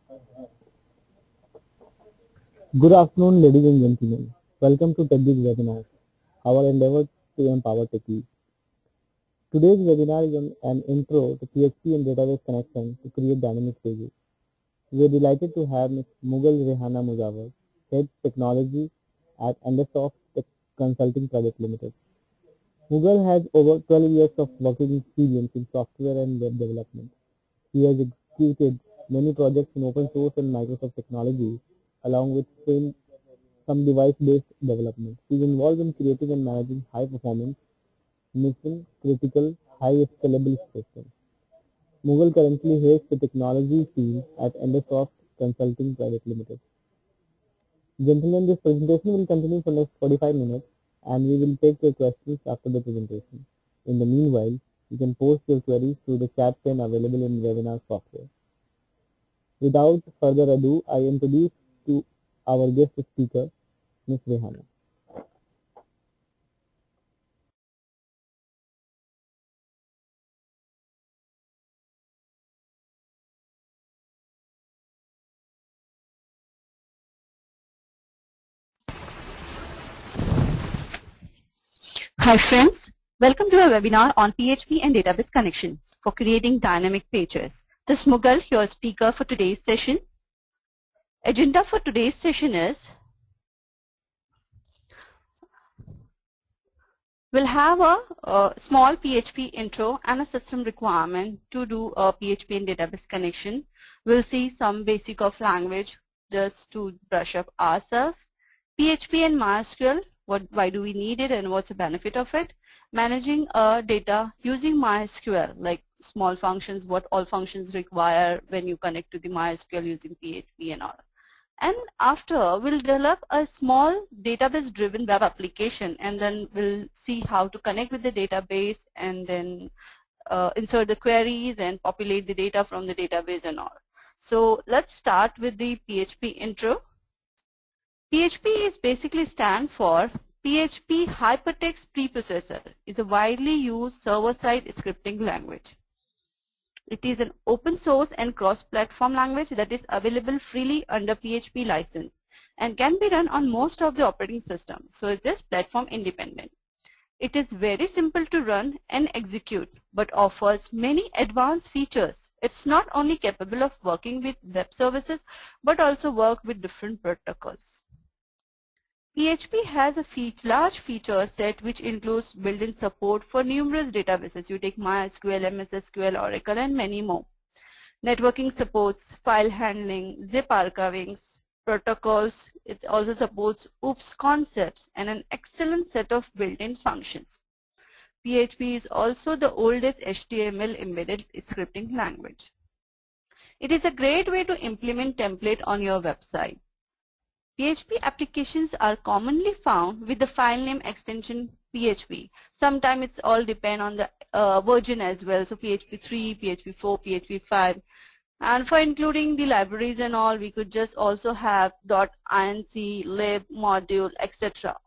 Good afternoon, ladies and gentlemen. Welcome to TechGig webinar, our endeavor to empower techies. Today's webinar is an intro to PHP and database connection to create dynamic pages. We are delighted to have Ms. Mughal Rehana Muzawar, Head Technology at Undersoft Tech Consulting Private Limited. Mughal has over 12 years of working experience in software and web development. He has executed many projects in open source and Microsoft technology, along with some device-based development. He is involved in creating and managing high-performance, mission-critical, high-scalable systems. Mughal currently heads the technology team at Undersoft Consulting Private Limited. Gentlemen, this presentation will continue for next 45 minutes and we will take your questions after the presentation. In the meanwhile, you can post your queries through the chat pane available in webinar software. Without further ado, I introduce to our guest speaker, Ms. Rehana. Hi friends, welcome to a webinar on PHP and database connections for creating dynamic pages. This is Mughal, your speaker for today's session. Agenda for today's session is, we'll have a small PHP intro and a system requirement to do a PHP and database connection. We'll see some basic of language just to brush up ourselves. PHP and MySql, why do we need it and what's the benefit of it? Managing data using MySql, like small functions, what all functions require when you connect to the MySql using PHP and all. And after, we'll develop a small database-driven web application, and then we'll see how to connect with the database and then insert the queries and populate the data from the database and all. So let's start with the PHP intro. PHP is basically stand for PHP Hypertext Preprocessor. It's a widely used server-side scripting language. It is an open source and cross-platform language that is available freely under PHP license and can be run on most of the operating systems. So it is platform independent. It is very simple to run and execute, but offers many advanced features. It's not only capable of working with web services, but also work with different protocols. PHP has a large feature set which includes built-in support for numerous databases. You take MySQL, MS SQL, Oracle, and many more. Networking supports file handling, zip archiving, protocols. It also supports OOPS concepts and an excellent set of built-in functions. PHP is also the oldest HTML embedded scripting language. It is a great way to implement template on your website. PHP applications are commonly found with the file name extension PHP. Sometimes it's all depend on the version as well. So PHP 3, PHP 4, PHP 5. And for including the libraries and all, we could just also have .inc, lib, module, etc.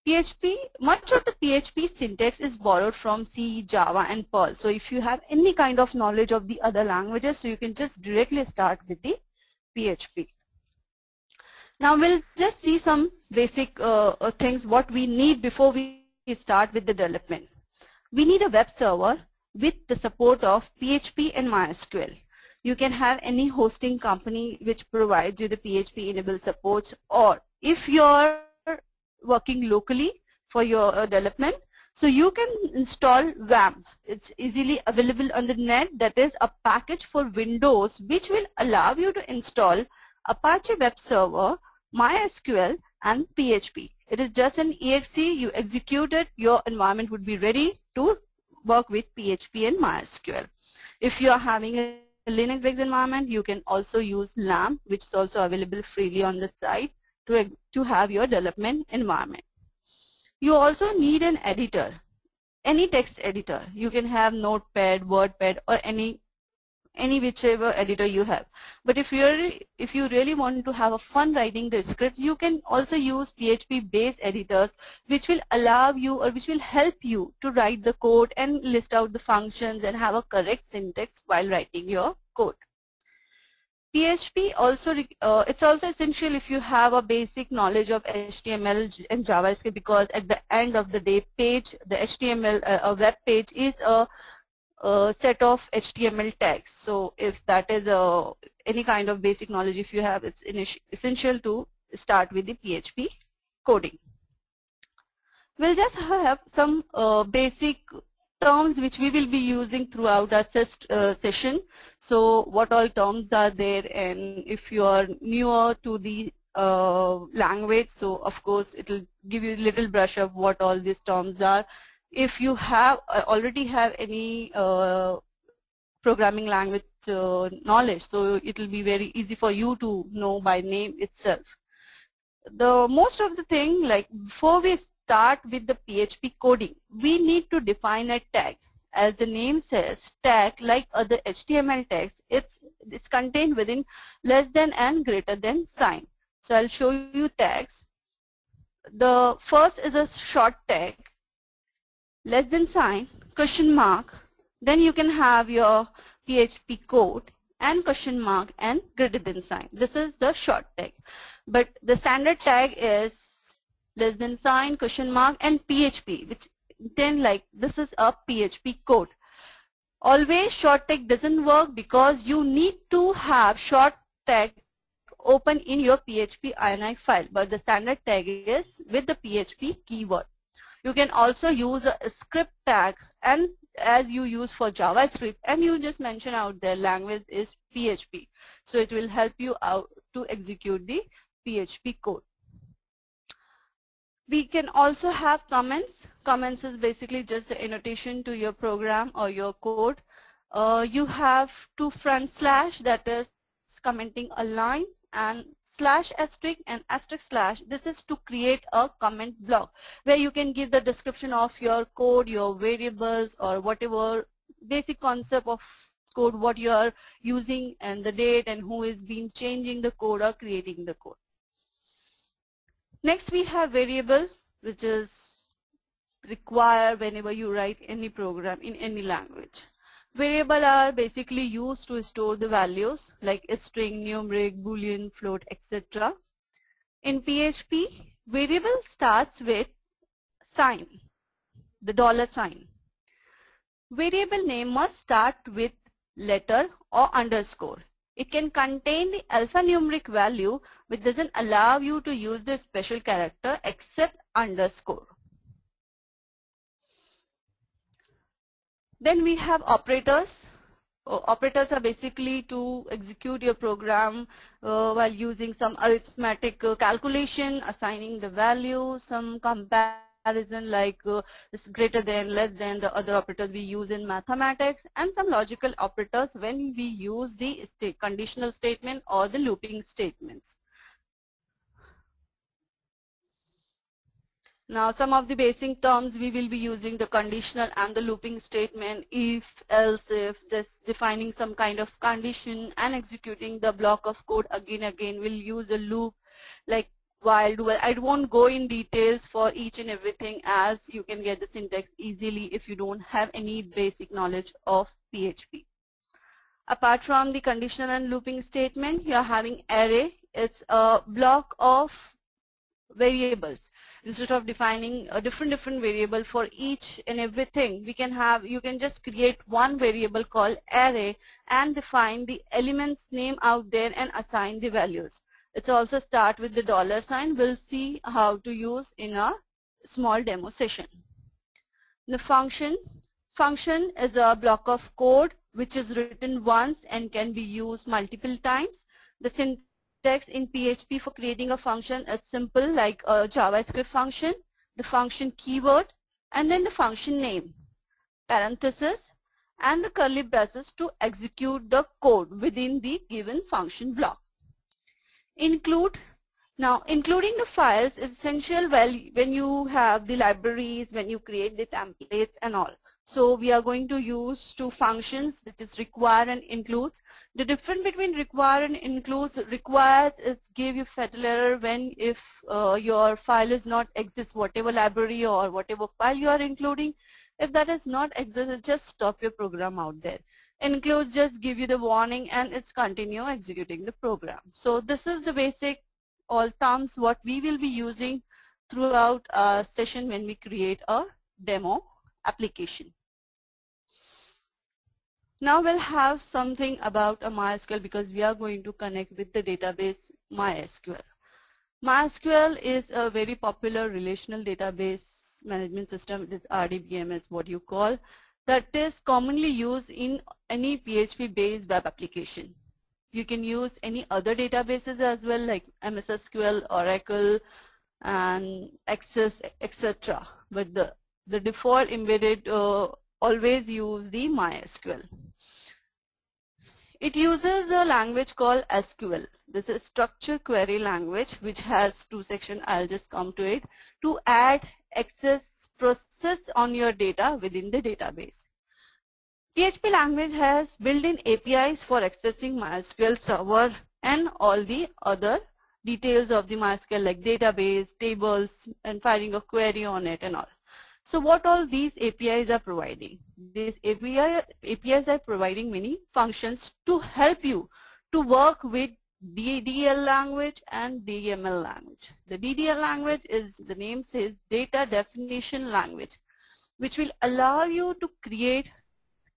Much of the PHP syntax is borrowed from C, Java, and Perl. So if you have any kind of knowledge of the other languages, so you can just directly start with the PHP. Now we'll just see some basic things what we need before we start with the development. We need a web server with the support of PHP and MySql. You can have any hosting company which provides you the PHP enabled supports, or if you're working locally for your development, so you can install WAMP. It's easily available on the net. That is a package for Windows which will allow you to install Apache Web Server, MySQL, and PHP. It is just an exe. You execute it, your environment would be ready to work with PHP and MySQL. If you are having a Linux-based environment, you can also use LAMP, which is also available freely on the site to have your development environment. You also need an editor, any text editor. You can have Notepad, WordPad, or any whichever editor you have. But if you really want to have a fun writing the script, you can also use PHP based editors which will allow you or which will help you to write the code and list out the functions and have a correct syntax while writing your code. PHP also, it's also essential if you have a basic knowledge of HTML and JavaScript, because at the end of the day, the HTML, a web page is a set of HTML tags. So if that is any kind of basic knowledge if you have, it's essential to start with the PHP coding. We'll just have some basic terms which we will be using throughout our session. So what all terms are there, and if you are newer to the language, so of course it will give you a little brush of what all these terms are. If you have already have any programming language knowledge, so it will be very easy for you to know by name itself. The most of the thing, like before we start with the PHP coding, we need to define a tag. As the name says, tag, like other HTML tags, it's contained within less than and greater than sign. So I'll show you tags. The first is a short tag, less than sign, question mark. Then you can have your PHP code and question mark and greater than sign. This is the short tag. But the standard tag is less than sign, question mark, and PHP, which then like this is a PHP code. Always short tag doesn't work because you need to have short tag open in your PHP INI file, but the standard tag is with the PHP keyword. You can also use a script tag, and as you use for JavaScript, and you just mention out their language is PHP. So it will help you out to execute the PHP code. We can also have comments. Comments is basically just the annotation to your program or your code. You have two front slash, that is commenting a line, and slash asterisk and asterisk slash. This is to create a comment block where you can give the description of your code, your variables, or whatever basic concept of code what you are using, and the date and who is been changing the code or creating the code. Next we have variable, which is required whenever you write any program in any language. Variables are basically used to store the values like a string, numeric, boolean, float, etc. In PHP, variable starts with sign, the $sign. Variable name must start with letter or underscore. It can contain the alphanumeric value, which doesn't allow you to use the special character except underscore. Then we have operators. Operators are basically to execute your program while using some arithmetic calculation, assigning the value, some comparison like is greater than, less than, the other operators we use in mathematics, and some logical operators when we use the conditional statement or the looping statements. Now some of the basic terms we will be using: the conditional and the looping statement, if, else, if, just defining some kind of condition and executing the block of code again. We'll use a loop like while, do. I won't go in details for each and everything, as you can get the syntax easily if you don't have any basic knowledge of PHP. Apart from the conditional and looping statement, you are having array. It's a block of variables. Instead of defining a different variable for each and everything, we can have, you can just create one variable called array and define the elements name out there and assign the values. It's also start with the $sign. We'll see how to use in a small demo session. The function is a block of code which is written once and can be used multiple times. The syntax in PHP for creating a function is simple, like a JavaScript function, the function keyword, and then the function name, parenthesis, and the curly braces to execute the code within the given function block. Now including the files is essential when you have the libraries, when you create the templates and all. So we are going to use two functions, that is require and includes. The difference between require and includes: requires is give you fatal error when if your file is not exist, whatever library or whatever file you are including. If that is not exist, just stop your program out there. Includes just give you the warning and it's continue executing the program. So this is the basic all thumbs what we will be using throughout our session when we create a demo application. Now we'll have something about a MySQL because we are going to connect with the database MySQL. MySQL is a very popular relational database management system. It is RDBMS is what you call. That is commonly used in any PHP based web application. You can use any other databases as well like MS SQL, Oracle and Access, etc. But the default embedded always use the MySQL. It uses a language called SQL. This is structure query language which has two sections. I'll just come to it. To add, access, process on your data within the database. PHP language has built-in APIs for accessing MySQL server and all the other details of the MySQL like database, tables, and firing a query on it and all. So what all these APIs are providing? These APIs are providing many functions to help you to work with DDL language and DML language. The DDL language is, the name says, data definition language, which will allow you to create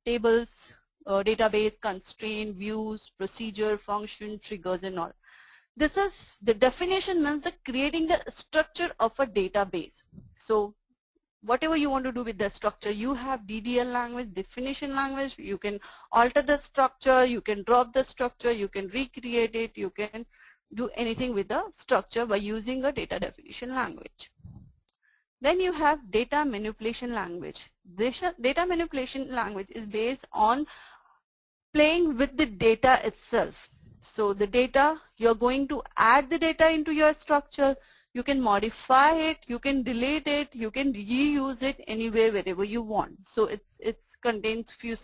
tables, database, constraint, views, procedure, function, triggers and all. This is, the definition means the creating the structure of a database. So whatever you want to do with the structure, you have DDL language, definition language, you can alter the structure, you can drop the structure, you can recreate it, you can do anything with the structure by using a data definition language. Then you have data manipulation language. This data manipulation language is based on playing with the data itself. So the data, you're going to add the data into your structure. You can modify it, you can delete it, you can reuse it anywhere, wherever you want. So it's contains few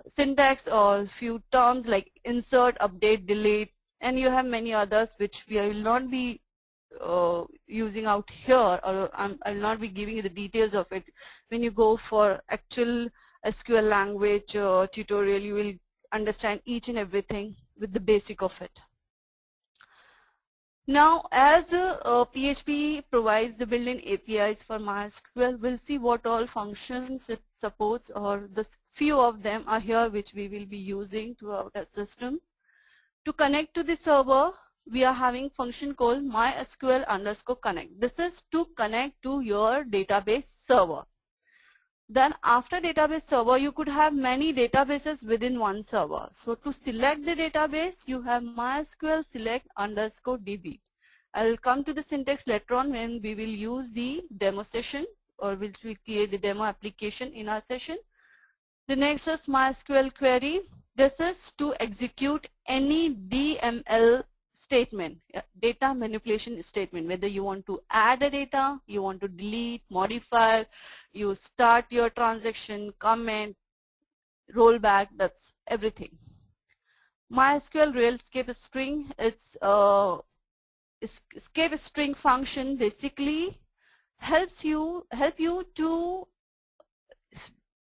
syntax or few terms like insert, update, delete, and you have many others which we will not be using out here, or I'll not be giving you the details of it. When you go for actual SQL language tutorial, you will understand each and everything with the basic of it. Now, as PHP provides the built-in APIs for MySQL, we'll see what all functions it supports, or the few of them are here which we will be using throughout our system. To connect to the server, we are having function called MySQL_connect. This is to connect to your database server. Then after database server, you could have many databases within one server. So to select the database, you have MySQL select_db. I'll come to the syntax later on when we will use the demo session, or which we create the demo application in our session. The next is MySQL query. This is to execute any DML statement, data manipulation statement, whether you want to add a data, you want to delete, modify, you start your transaction, comment, roll back, that's everything. MySQL real-escape string, it's escape string function basically help you to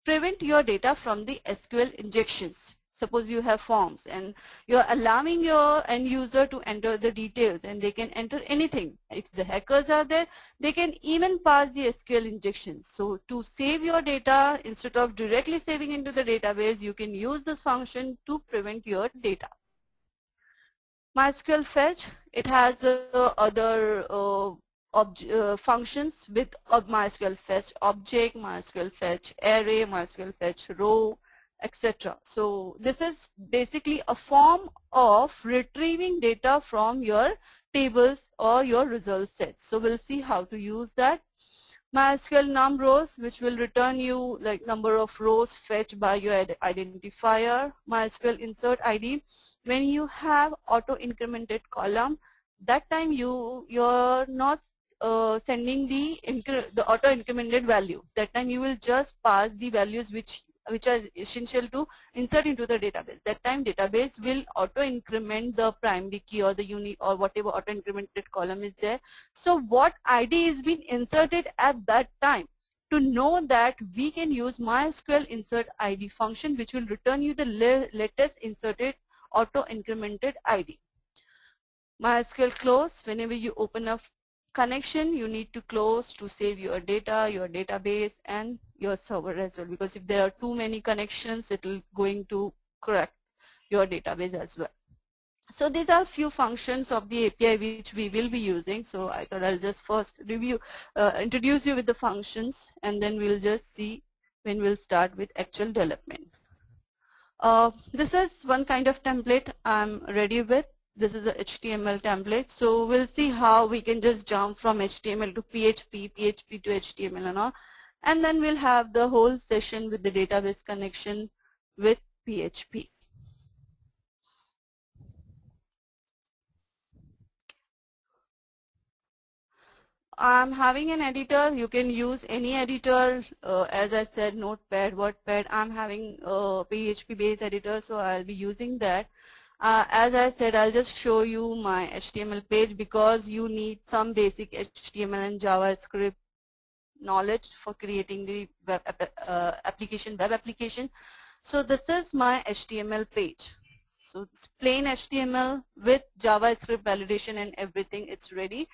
prevent your data from the SQL injections. Suppose you have forms and you're allowing your end user to enter the details, and they can enter anything. If the hackers are there, they can even pass the SQL injections. So to save your data, instead of directly saving into the database, you can use this function to prevent your data. MySQL fetch, it has other functions with MySQL fetch object, MySQL fetch array, MySQL fetch row, etc. So this is basically a form of retrieving data from your tables or your result sets. So we'll see how to use that. MySQL num rows, which will return you like number of rows fetched by your identifier. MySQL insert ID, when you have auto incremented column, that time you're not sending the auto incremented value. That time you will just pass the values which are essential to insert into the database. That time database will auto increment the primary key or the unique or whatever auto incremented column is there. So what ID is being inserted at that time, to know that we can use MySQL insert ID function, which will return you the latest inserted auto incremented ID. MySQL close, whenever you open a connection, you need to close to save your data, your database, and your server as well, because if there are too many connections, it will going to correct your database as well. So these are few functions of the API which we will be using. So I thought I'll just first introduce you with the functions, and then we'll just see when we'll start with actual development. This is one kind of template I'm ready with. This is a HTML template. So we'll see how we can just jump from HTML to PHP, PHP to HTML and all. And then we'll have the whole session with the database connection with PHP. I'm having an editor. You can use any editor. As I said, Notepad, WordPad. I'm having a PHP based editor, so I'll be using that. As I said, I'll just show you my HTML page because you need some basic HTML and JavaScript knowledge for creating the web application. So this is my HTML page. So it's plain HTML with JavaScript validation and everything. It's ready.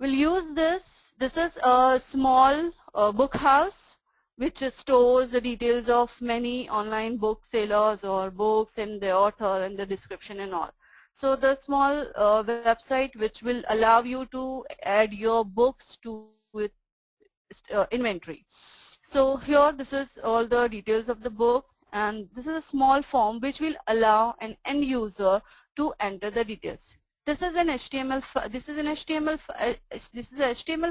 We'll use this. This is a small book house which stores the details of many online booksellers or books and the author and the description and all. So the small website which will allow you to add your books to with inventory. So here this is all the details of the book, and this is a small form which will allow an end user to enter the details. This is an HTML file. This is an HTML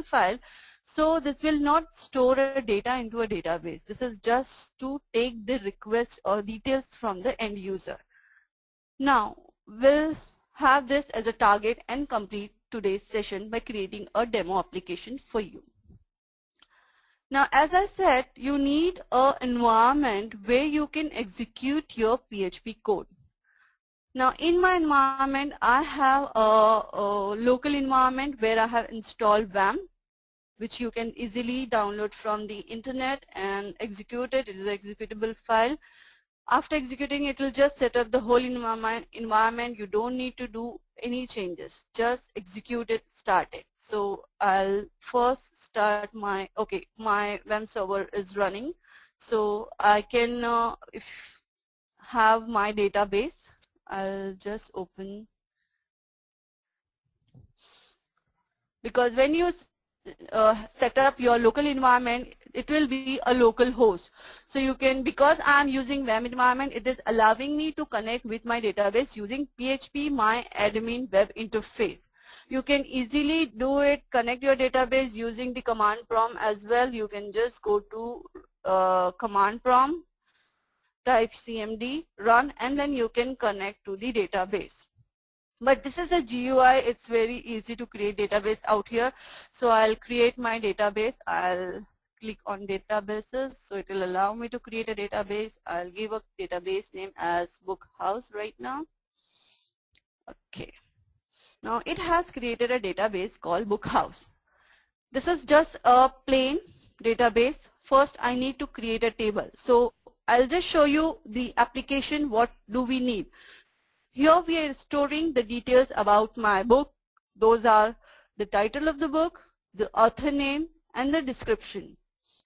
file. So this will not store a data into a database. This is just to take the request or details from the end user. Now we'll have this as a target and complete today's session by creating a demo application for you. Now, as I said, you need an environment where you can execute your PHP code. Now, in my environment, I have a local environment where I have installed WAM, which you can easily download from the internet and execute it. It is an executable file. After executing, it will just set up the whole environment. You don't need to do any changes. Just execute it, start it. So I'll first start my WAM server is running. So I can have my database. I'll just open, because when you set up your local environment, it will be a local host. So you can, because I'm using WAM environment, it is allowing me to connect with my database using PHP MyAdmin web interface. You can easily do it, connect your database using the command prompt as well. You can just go to command prompt, type cmd, run, and then you can connect to the database. But this is a GUI. It's very easy to create database out here. So I'll create my database. I'll click on databases. So it will allow me to create a database. I'll give a database name as book house right now. Okay. Now it has created a database called book house. This is just a plain database. First I need to create a table. So I'll just show you the application. What do we need? Here we are storing the details about my book. Those are the title of the book, the author name, and the description.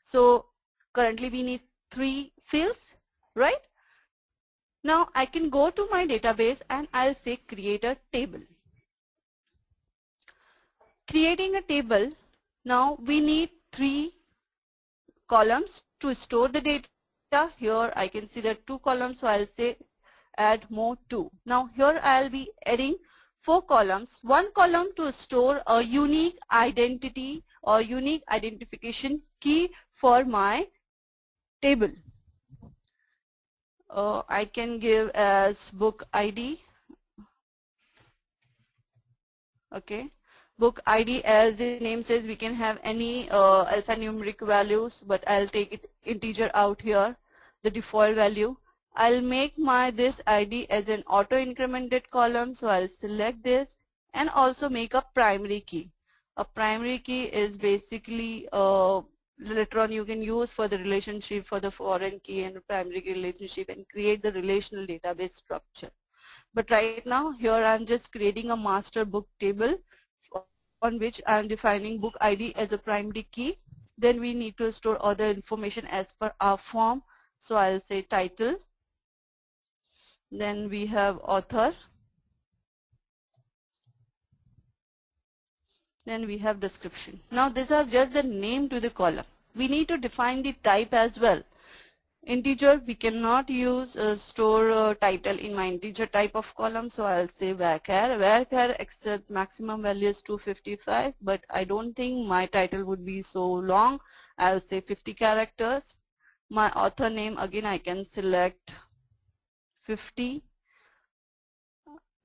So currently we need 3 fields, right? Now I can go to my database and I'll say create a table. Creating a table, now we need 3 columns to store the data. Here I can see there are 2 columns, so I'll say add more 2. Now here I'll be adding 4 columns. 1 column to store a unique identity or unique identification key for my table. I can give as book ID. Okay. Book ID, as the name says, we can have any alphanumeric values, but I'll take it integer out here, the default value. I'll make this ID as an auto incremented column, so I'll select this and also make a primary key. A primary key is basically later on you can use for the relationship for the foreign key and primary key relationship and create the relational database structure. But right now here I'm just creating a master book table on which I'm defining book ID as a primary key. Then we need to store other information as per our form. So I'll say title. Then we have author. Then we have description. Now these are just the name to the column. We need to define the type as well. Integer, we cannot use store title in my integer type of column, so I'll say varchar. Varchar accept maximum value is 255, but I don't think my title would be so long. I'll say 50 characters. My author name, again I can select 50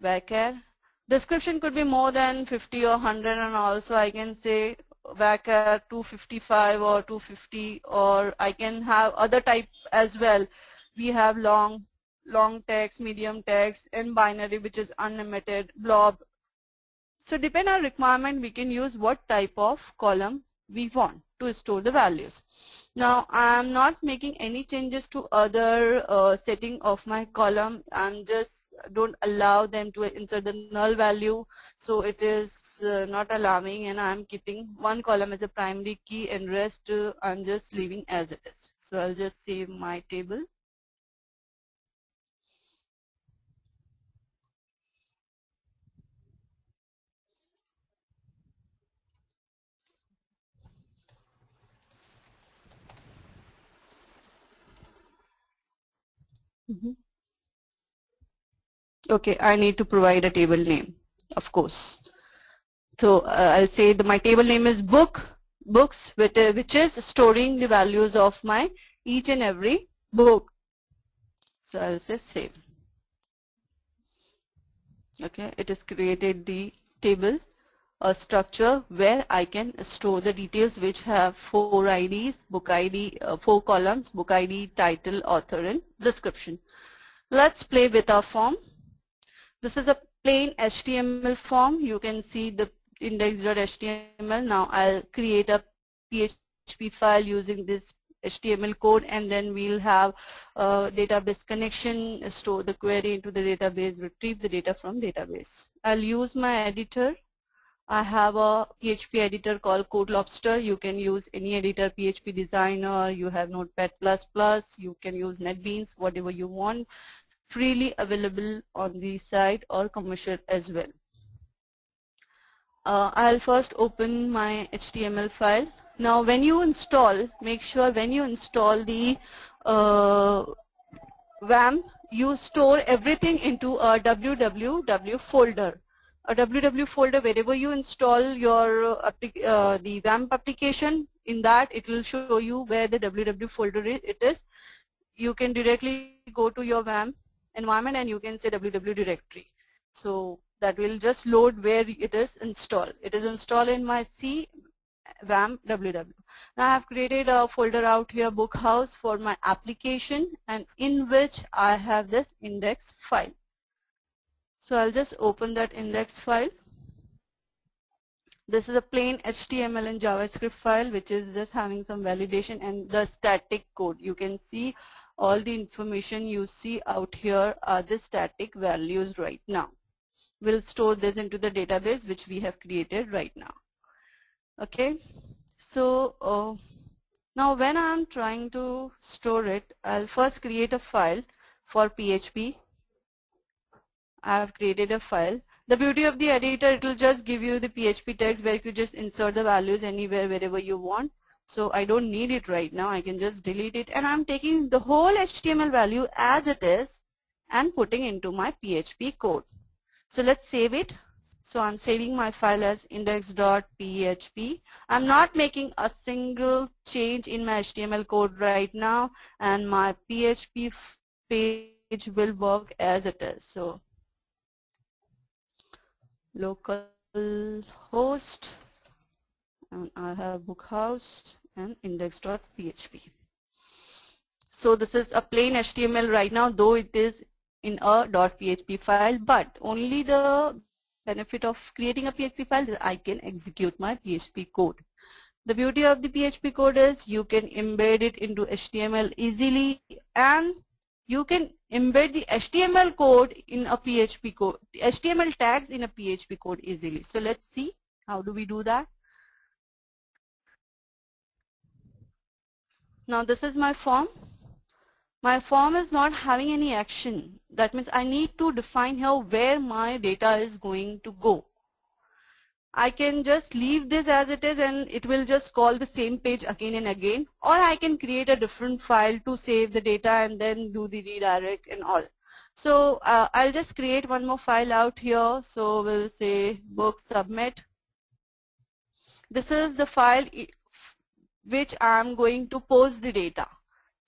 varchar. Description could be more than 50 or 100, and also I can say varchar 255 or 250, or I can have other type as well. We have long text, medium text, and binary, which is unlimited, blob. So depend on requirement, we can use what type of column we want to store the values. Now I am not making any changes to other setting of my column. I'm just don't allow them to insert the null value, so it is not allowing, and I'm keeping one column as a primary key and rest I'm just leaving as it is. So I'll just save my table. Okay, I need to provide a table name, of course. So I'll say my table name is books, which is storing the values of my each and every book. So I'll say save. Okay, it has created the table, a structure where I can store the details which have 4 IDs, book ID, 4 columns, book ID, title, author, and description. Let's play with our form. This is a plain HTML form. You can see the index.html. Now I'll create a PHP file using this HTML code, and then we'll have database connection, store the query into the database, retrieve the data from database. I'll use my editor. I have a PHP editor called codelobster. You can use any editor, PHP designer, you have notepad++, you can use netbeans, whatever you want. Freely available on the site or commercial as well. I'll first open my HTML file. Now when you install, make sure when you install the WAMP, you store everything into a www folder. A www folder, wherever you install your the WAMP application, in that it will show you where the www folder it is. You can directly go to your WAMP environment and you can say www directory. So that will just load where it is installed. It is installed in my C WAMP www. Now I have created a folder out here, book house, for my application, and in which I have this index file. So I'll just open that index file. This is a plain HTML and JavaScript file which is just having some validation and the static code. You can see all the information you see out here are the static values right now. We'll store this into the database which we have created right now. Okay, so now when I'm trying to store it, I'll first create a file for PHP. I have created a file. The beauty of the editor, it will just give you the PHP text where you could just insert the values anywhere, wherever you want. So I don't need it right now. I can just delete it, and I'm taking the whole HTML value as it is and putting into my PHP code. So let's save it. So I'm saving my file as index.php. I'm not making a single change in my HTML code right now, and my PHP page will work as it is. So local host, and I have bookhouse and index.php. So this is a plain HTML right now, though it is in a .php file, but only the benefit of creating a PHP file is I can execute my PHP code. The beauty of the PHP code is you can embed it into HTML easily, and you can embed the HTML code in a PHP code, HTML tags in a PHP code easily. So let's see how do we do that. Now this is my form. My form is not having any action. That means I need to define here where my data is going to go. I can just leave this as it is and it will just call the same page again and again, or I can create a different file to save the data and then do the redirect and all. So I'll just create one more file out here. So we'll say book submit. This is the file which I'm going to post the data.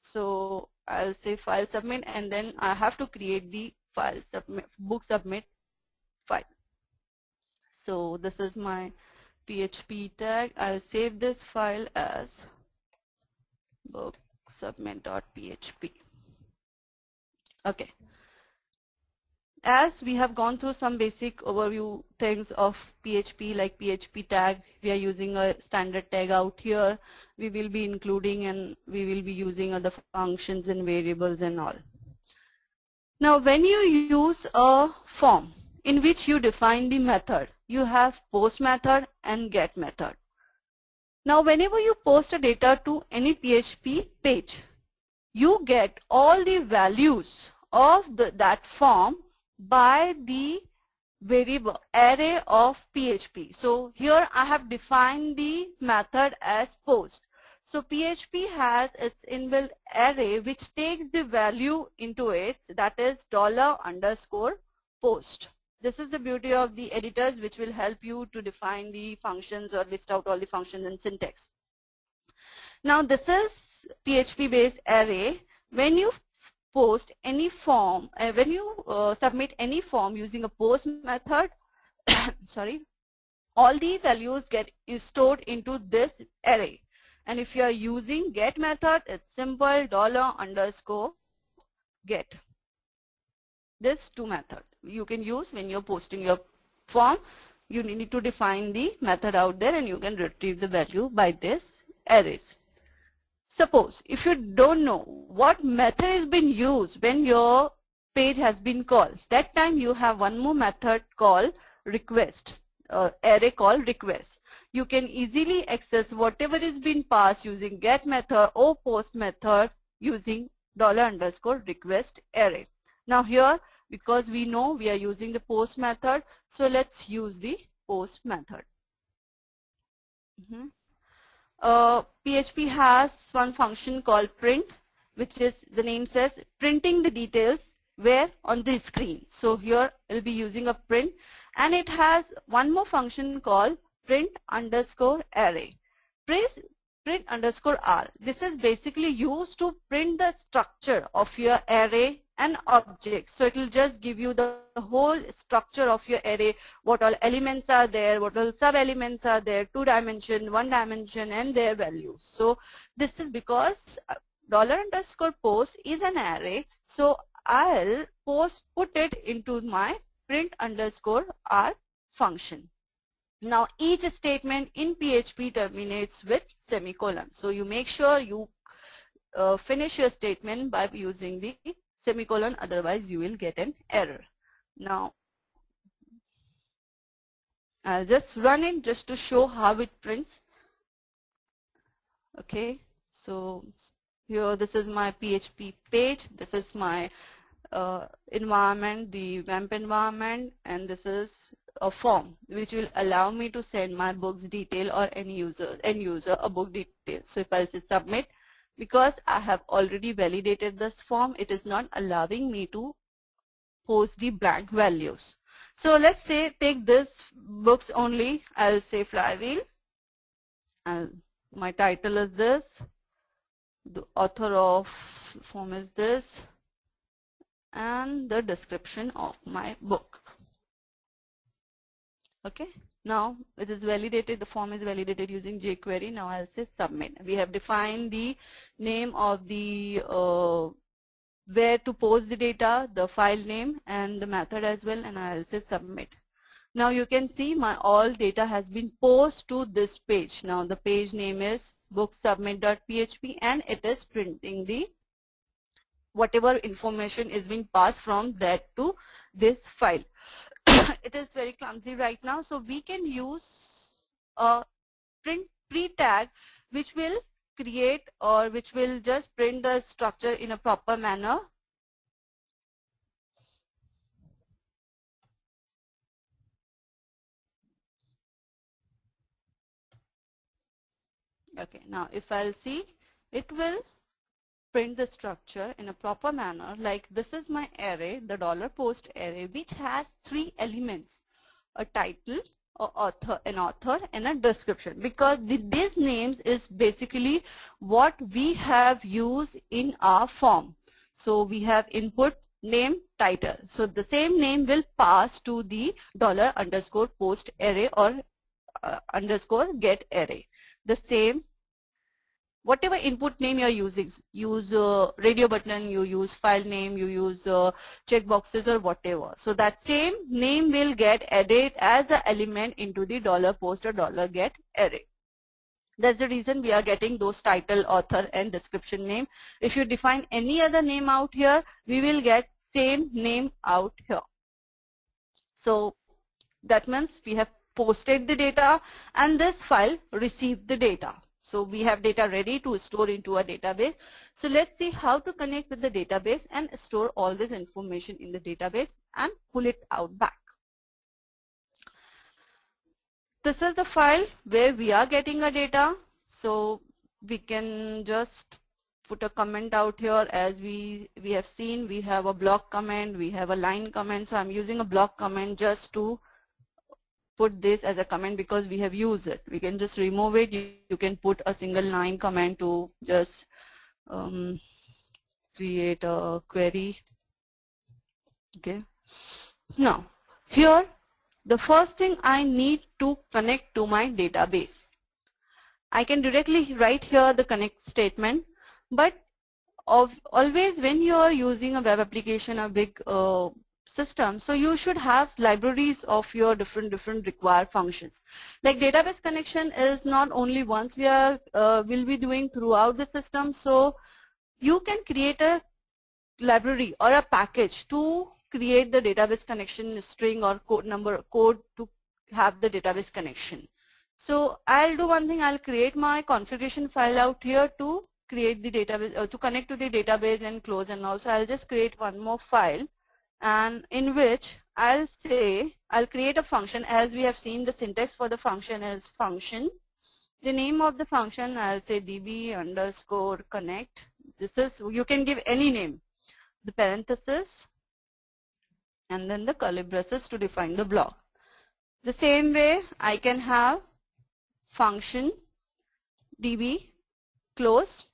So I'll say file submit, and then I have to create the file submit, book submit file. So this is my PHP tag. I'll save this file as book submit.php. Okay. As we have gone through some basic overview things of PHP, like PHP tag, we are using a standard tag out here. We will be including and we will be using other functions and variables and all. Now when you use a form in which you define the method, you have post method and get method. Now whenever you post a data to any PHP page, you get all the values of that form by the variable array of PHP. So here I have defined the method as post. So PHP has its inbuilt array which takes the value into it, that is $_post. This is the beauty of the editors, which will help you to define the functions or list out all the functions and syntax. Now this is PHP based array. When you post any form, when you submit any form using a post method, sorry, all the values get stored into this array. And if you are using get method, it's simple $_get. This two method you can use when you're posting your form. You need to define the method out there and you can retrieve the value by this arrays. Suppose if you don't know what method has been used when your page has been called, that time you have one more method called request, array called request. You can easily access whatever is being passed using get method or post method using $_request array. Now here, because we know we are using the post method, so let's use the post method. PHP has one function called print, which is, the name says, printing the details where on the screen. So here we'll be using a print, and it has one more function called print_array. Print_r. This is basically used to print the structure of your array and object. So it will just give you the whole structure of your array, what all elements are there, what all sub elements are there, 2 dimension, 1 dimension, and their values. So this is because $_post is an array. So I'll put it into my print_r function. Now each statement in PHP terminates with semicolon. So you make sure you finish your statement by using the semicolon, otherwise you will get an error. Now I'll just run it just to show how it prints. Okay, so here this is my PHP page, this is my environment, the WAMP environment, and this is a form which will allow me to send my book's detail or end user a book detail. So if I say submit, because I have already validated this form, it is not allowing me to post the blank values. So let's say take this books only. I'll say flywheel, and my title is this, the author of form is this, and the description of my book. Okay, now it is validated, the form is validated using jQuery. Now I'll say submit. We have defined the name of the where to post the data, the file name, and the method as well, and I'll say submit. Now you can see my all data has been posted to this page. Now the page name is booksubmit.php and it is printing the whatever information is being passed from that to this file. It is very clumsy right now, so we can use a print pre-tag which will create or which will just print the structure in a proper manner. Okay, now if I'll see, it will print the structure in a proper manner. Like this is my array, the $post array, which has 3 elements: a title, an author, and a description. Because these names is basically what we have used in our form. So we have input, name, title. So the same name will pass to the $_post array or underscore get array. The same, whatever input name you are using, use radio button, you use file name, you use checkboxes or whatever. So that same name will get added as an element into the $post or $get array. That's the reason we are getting those title, author, and description name. If you define any other name out here, we will get same name out here. So that means we have posted the data and this file received the data. So we have data ready to store into a database. So let's see how to connect with the database and store all this information in the database and pull it out back. This is the file where we are getting a data. So we can just put a comment out here. As we have seen, we have a block comment, we have a line comment. So I'm using a block comment just to put this as a comment because we have used it. We can just remove it. You can put a single line comment to just create a query. Okay. Now here the first thing I need to connect to my database. I can directly write here the connect statement, but always when you are using a web application, a big system, so you should have libraries of your different required functions. Like database connection is not only once we are will be doing throughout the system, so you can create a library or a package to create the database connection string or code to have the database connection. So I'll do one thing, I'll create my configuration file out here to create the database, to connect to the database and close, and also I'll just create one more file, and in which I'll say I'll create a function. As we have seen, the syntax for the function is function. The name of the function, I'll say db_connect. This is, you can give any name, the parenthesis and then the curly braces to define the block. The same way I can have function db close.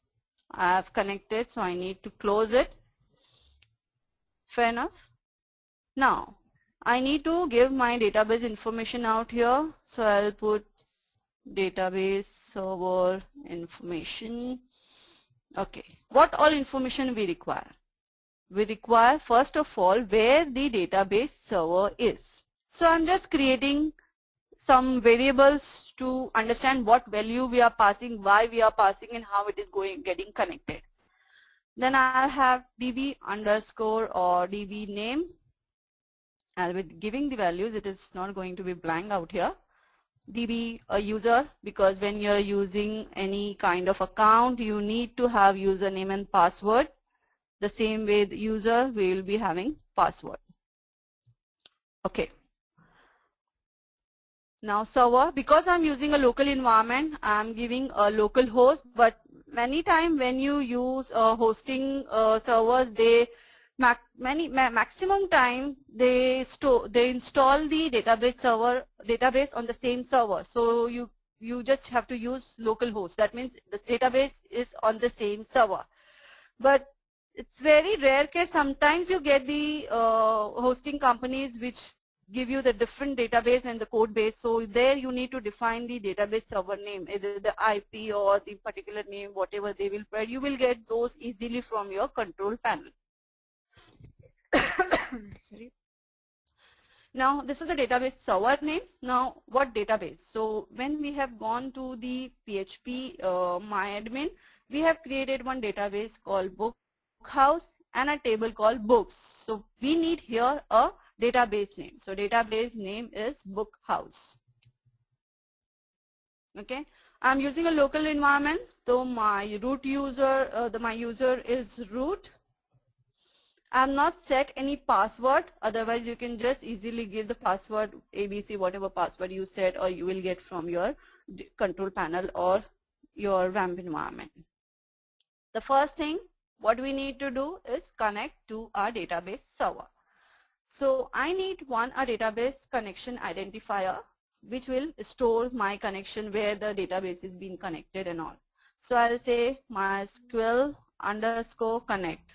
I have connected, so I need to close it. Fair enough. Now I need to give my database information out here, so I'll put database server information. Okay, what all information we require? We require first of all where the database server is. So I'm just creating some variables to understand what value we are passing, why we are passing, and how it is getting connected. Then I'll have db underscore or db name. I'll be giving the values. It is not going to be blank out here. db a user, because when you're using any kind of account, you need to have username and password. The same way the user will be having password. Okay. Now server, because I'm using a local environment, I'm giving a local host, but many times when you use hosting servers, they maximum time they install the database on the same server. So you just have to use local host. That means the database is on the same server. But it's very rare case. Sometimes you get the hosting companies which give you the different database and the code base. So there you need to define the database server name, either the IP or the particular name, whatever they will provide. You will get those easily from your control panel. Sorry. Now this is the database server name. Now what database? So when we have gone to the PHP MyAdmin, we have created one database called bookhouse and a table called books. So we need here a database name. So database name is bookhouse. Okay, I'm using a local environment. So my root user, my user is root. I have not set any password, otherwise you can just easily give the password ABC, whatever password you set, or you will get from your control panel or your WAMP environment. The first thing what we need to do is connect to our database server. So I need a database connection identifier which will store my connection where the database is being connected and all. So I'll say MySQL _ connect,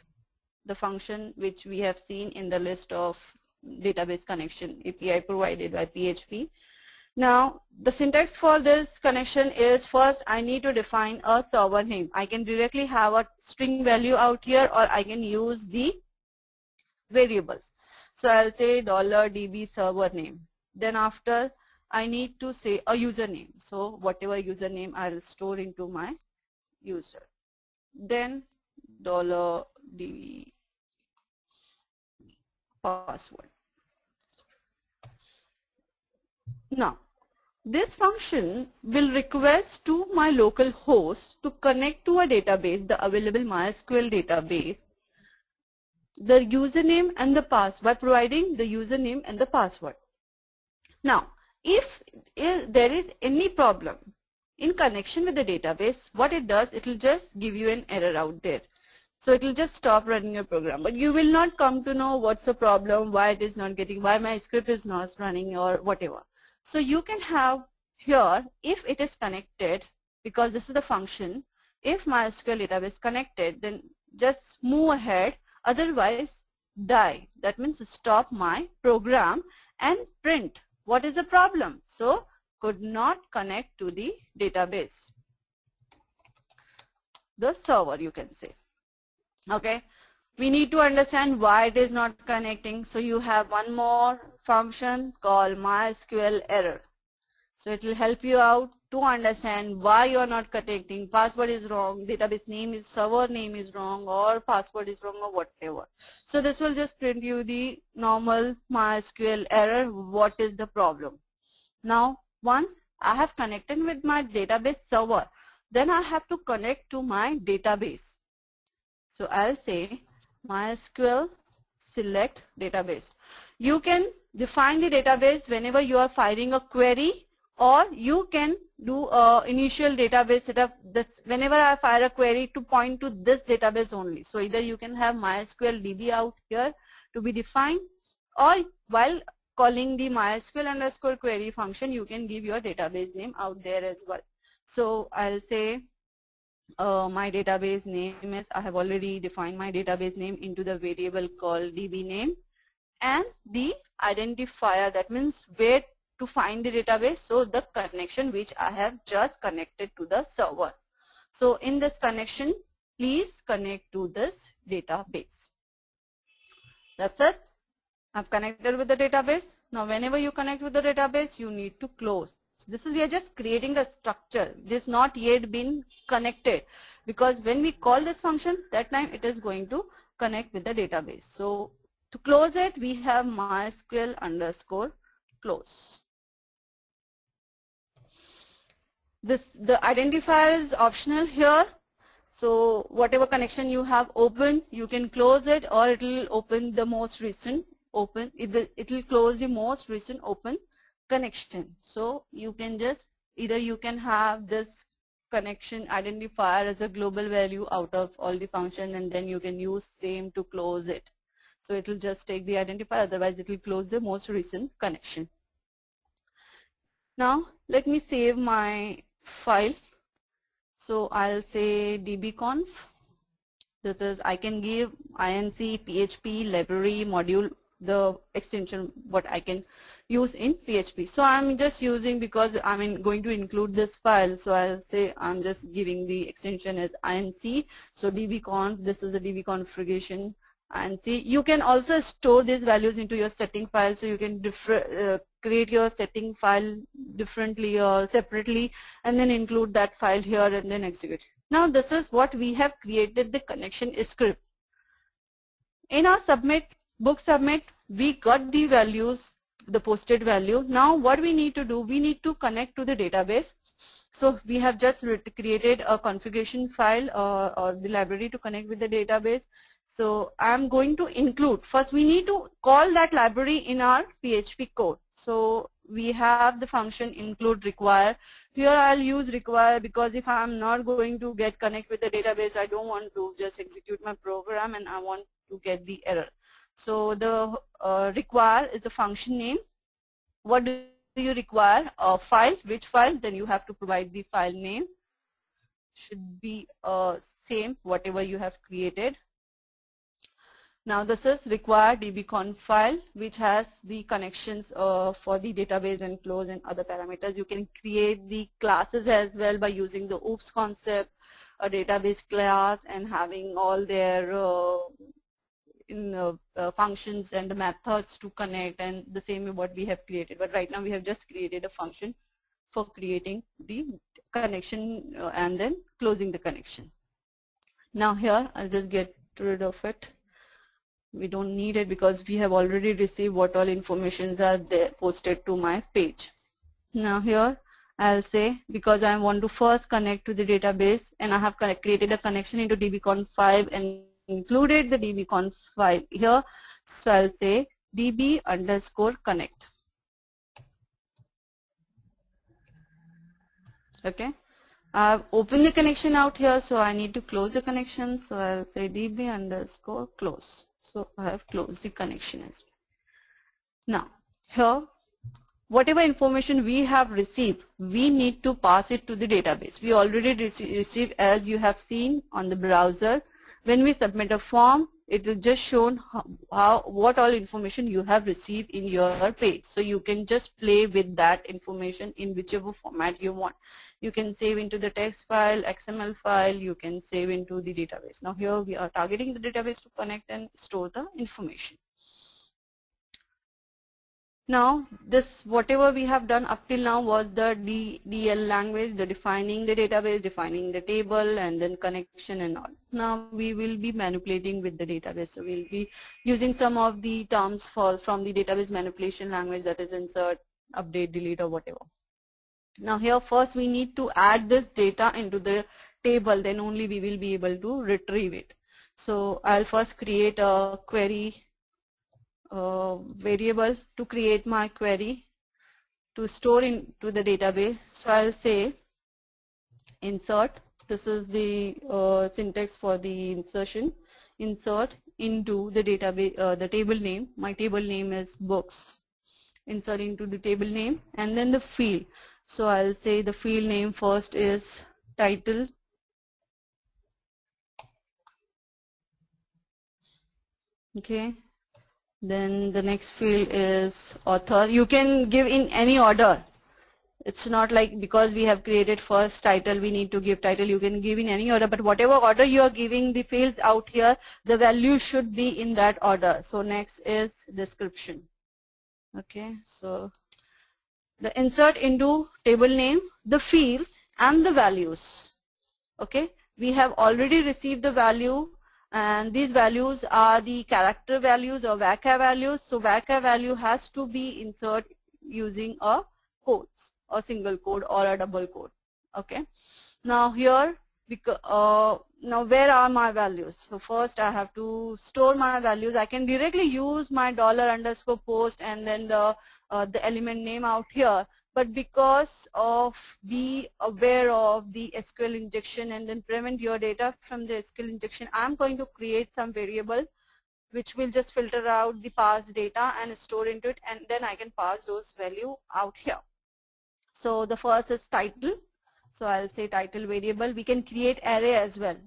the function which we have seen in the list of database connection API provided by PHP. Now the syntax for this connection is, first I need to define a server name. I can directly have a string value out here, or I can use the variables. So I'll say $db server name. Then after I need to say a username. So whatever username I'll store into my user. Then $db password. Now this function will request to my local host to connect to a database, the available MySQL database, the username and the password, by providing the username and the password. Now if there is any problem in connection with the database, what it does, it will just give you an error out there. So it will just stop running your program, but you will not come to know what's the problem, why it is not getting, why my script is not running or whatever. So you can have here, if it is connected, because this is the function, if MySQL database connected, then just move ahead, otherwise die. That means stop my program and print what is the problem. So could not connect to the database, the server you can say. Okay, we need to understand why it is not connecting. So you have one more function called MySQL error. So it will help you out to understand why you are not connecting. Password is wrong, database name is, server name is wrong, or password is wrong, or whatever. So this will just print you the normal MySQL error, what is the problem. Now once I have connected with my database server, then I have to connect to my database. So I'll say MySQL select database. You can define the database whenever you are firing a query, or you can do initial database setup. That's whenever I fire a query to point to this database only. So either you can have MySQL DB out here to be defined, or while calling the MySQL _ query function, you can give your database name out there as well. So I'll say my database name is, I have already defined my database name into the variable called DB name, and the identifier, that means where to find the database, so the connection which I have just connected to the server. So in this connection, please connect to this database. That's it. I've connected with the database. Now whenever you connect with the database, you need to close. This is, we are just creating the structure. This not yet been connected, because when we call this function, that time it is going to connect with the database. So to close it, we have MySQL _ close. The identifier is optional here. So whatever connection you have open, you can close it, or it will open the most recent open. It will close the most recent open connection. So you can just, either you can have this connection identifier as a global value out of all the function, and then you can use same to close it. So it will just take the identifier, otherwise it will close the most recent connection. Now let me save my file. So I'll say dbconf. That is, I can give inc php library module, the extension what I can use in PHP. So I'm just using, because I'm going to include this file, so I'll say I'm just giving the extension as inc. So dbconf, this is a db configuration And see, you can also store these values into your setting file, so you can create your setting file differently or separately and then include that file here and then execute. Now this is what we have created, the connection script. In our book submit, we got the values, the posted value. Now what we need to do, we need to connect to the database. So we have just created a configuration file or the library to connect with the database. So I'm going to include, first we need to call that library in our PHP code. So we have the function include require. Here I'll use require because if I'm not going to get connect with the database, I don't want to just execute my program and I want to get the error. So the require is a function name. What do you require? A file. Which file? Then you have to provide the file name. Should be same whatever you have created. Now this is require dbconf file, which has the connections for the database and close and other parameters. You can create the classes as well by using the OOPS concept, a database class, and having all their functions and the methods to connect, and the same way what we have created. But right now we have just created a function for creating the connection and then closing the connection. Now here I'll just get rid of it. We don't need it because we have already received what all informations are there posted to my page. Now here I'll say, because I want to first connect to the database and I have created a connection into dbconf5 and included the dbconf5 here. So I'll say db_connect. Okay. I've opened the connection out here, so I need to close the connection. So I'll say db_close. So I have closed the connection as well. Now here, whatever information we have received, we need to pass it to the database. We already received, as you have seen on the browser. When we submit a form, it will just show what all information you have received in your page. So you can just play with that information in whichever format you want. You can save into the text file, XML file, you can save into the database. Now here we are targeting the database to connect and store the information. Now this, whatever we have done up till now was the DDL language, the defining the database, defining the table, and then connection and all. Now we will be manipulating with the database. So we'll be using some of the terms from the database manipulation language, that is insert, update, delete, or whatever. Now here first we need to add this data into the table, then only we will be able to retrieve it. So I'll first create a query variable to create my query to store into the database. So I'll say insert, this is the syntax for the insertion, insert into the database, the table name. My table name is books. Insert into the table name and then the field. So I'll say the field name first is title, okay. Then the next field is author. You can give in any order. It's not like because we have created first title, we need to give title. You can give in any order, but whatever order you are giving the fields out here, the value should be in that order. So next is description. Okay, so the insert into table name, the fields and the values. Okay, we have already received the value, and these values are the character values or varchar values. So varchar value has to be inserted using a quotes, a single quote or a double quote. Okay, now here now where are my values? So first I have to store my values. I can directly use my $_post and then the element name out here. But because of be aware of the SQL injection and then prevent your data from the SQL injection, I'm going to create some variable which will just filter out the past data and store into it, and then I can pass those value out here. So the first is title. So I'll say title variable. We can create array as well,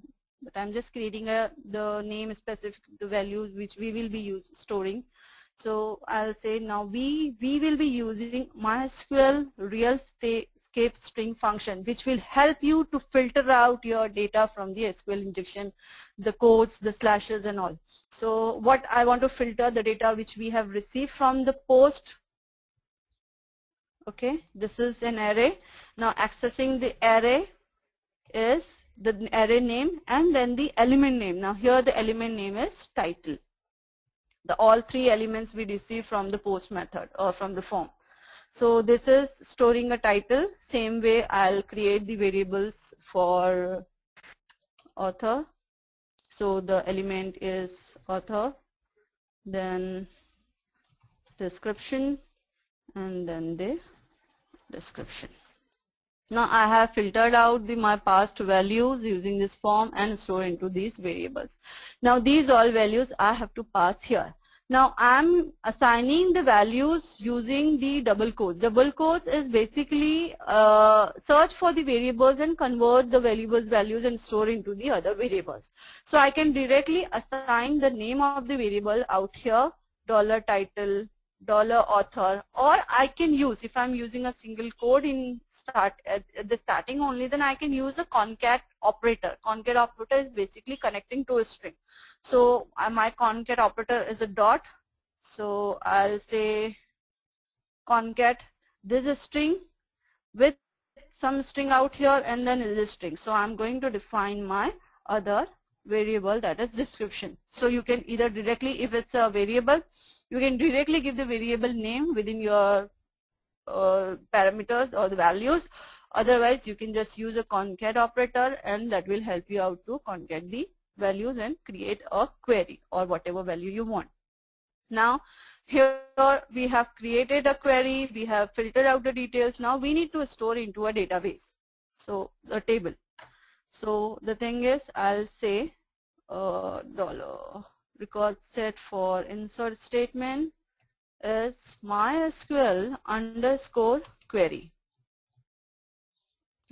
but I'm just creating the name specific, the values which we will be storing. So I'll say now we will be using MySQL real escape string function, which will help you to filter out your data from the SQL injection, the quotes, the slashes and all. So what I want to filter the data which we have received from the post. Okay, this is an array. Now accessing the array is the array name and then the element name. Now here the element name is title. The all three elements we receive from the post method or from the form. So this is storing a title. Same way I'll create the variables for author. So the element is author, then description, and then the description. Now I have filtered out my past values using this form and store into these variables. Now these all values I have to pass here. Now I'm assigning the values using the double quotes. Double quotes is basically search for the variables and convert the values and store into the other variables. So I can directly assign the name of the variable out here, $title, $author, or I can use, if I'm using a single code in at the starting only, then I can use a concat operator. Concat operator is basically connecting to a string. So my concat operator is a dot. So I'll say concat this is string with some string out here and then is a string. So I'm going to define my other variable, that is description. So you can either directly, if it's a variable, you can directly give the variable name within your parameters or the values. Otherwise, you can just use a concat operator and that will help you out to concat the values and create a query or whatever value you want. Now, here we have created a query, we have filtered out the details. Now we need to store into a database, so a table. So the thing is, I'll say $record set for insert statement is MySQL underscore query.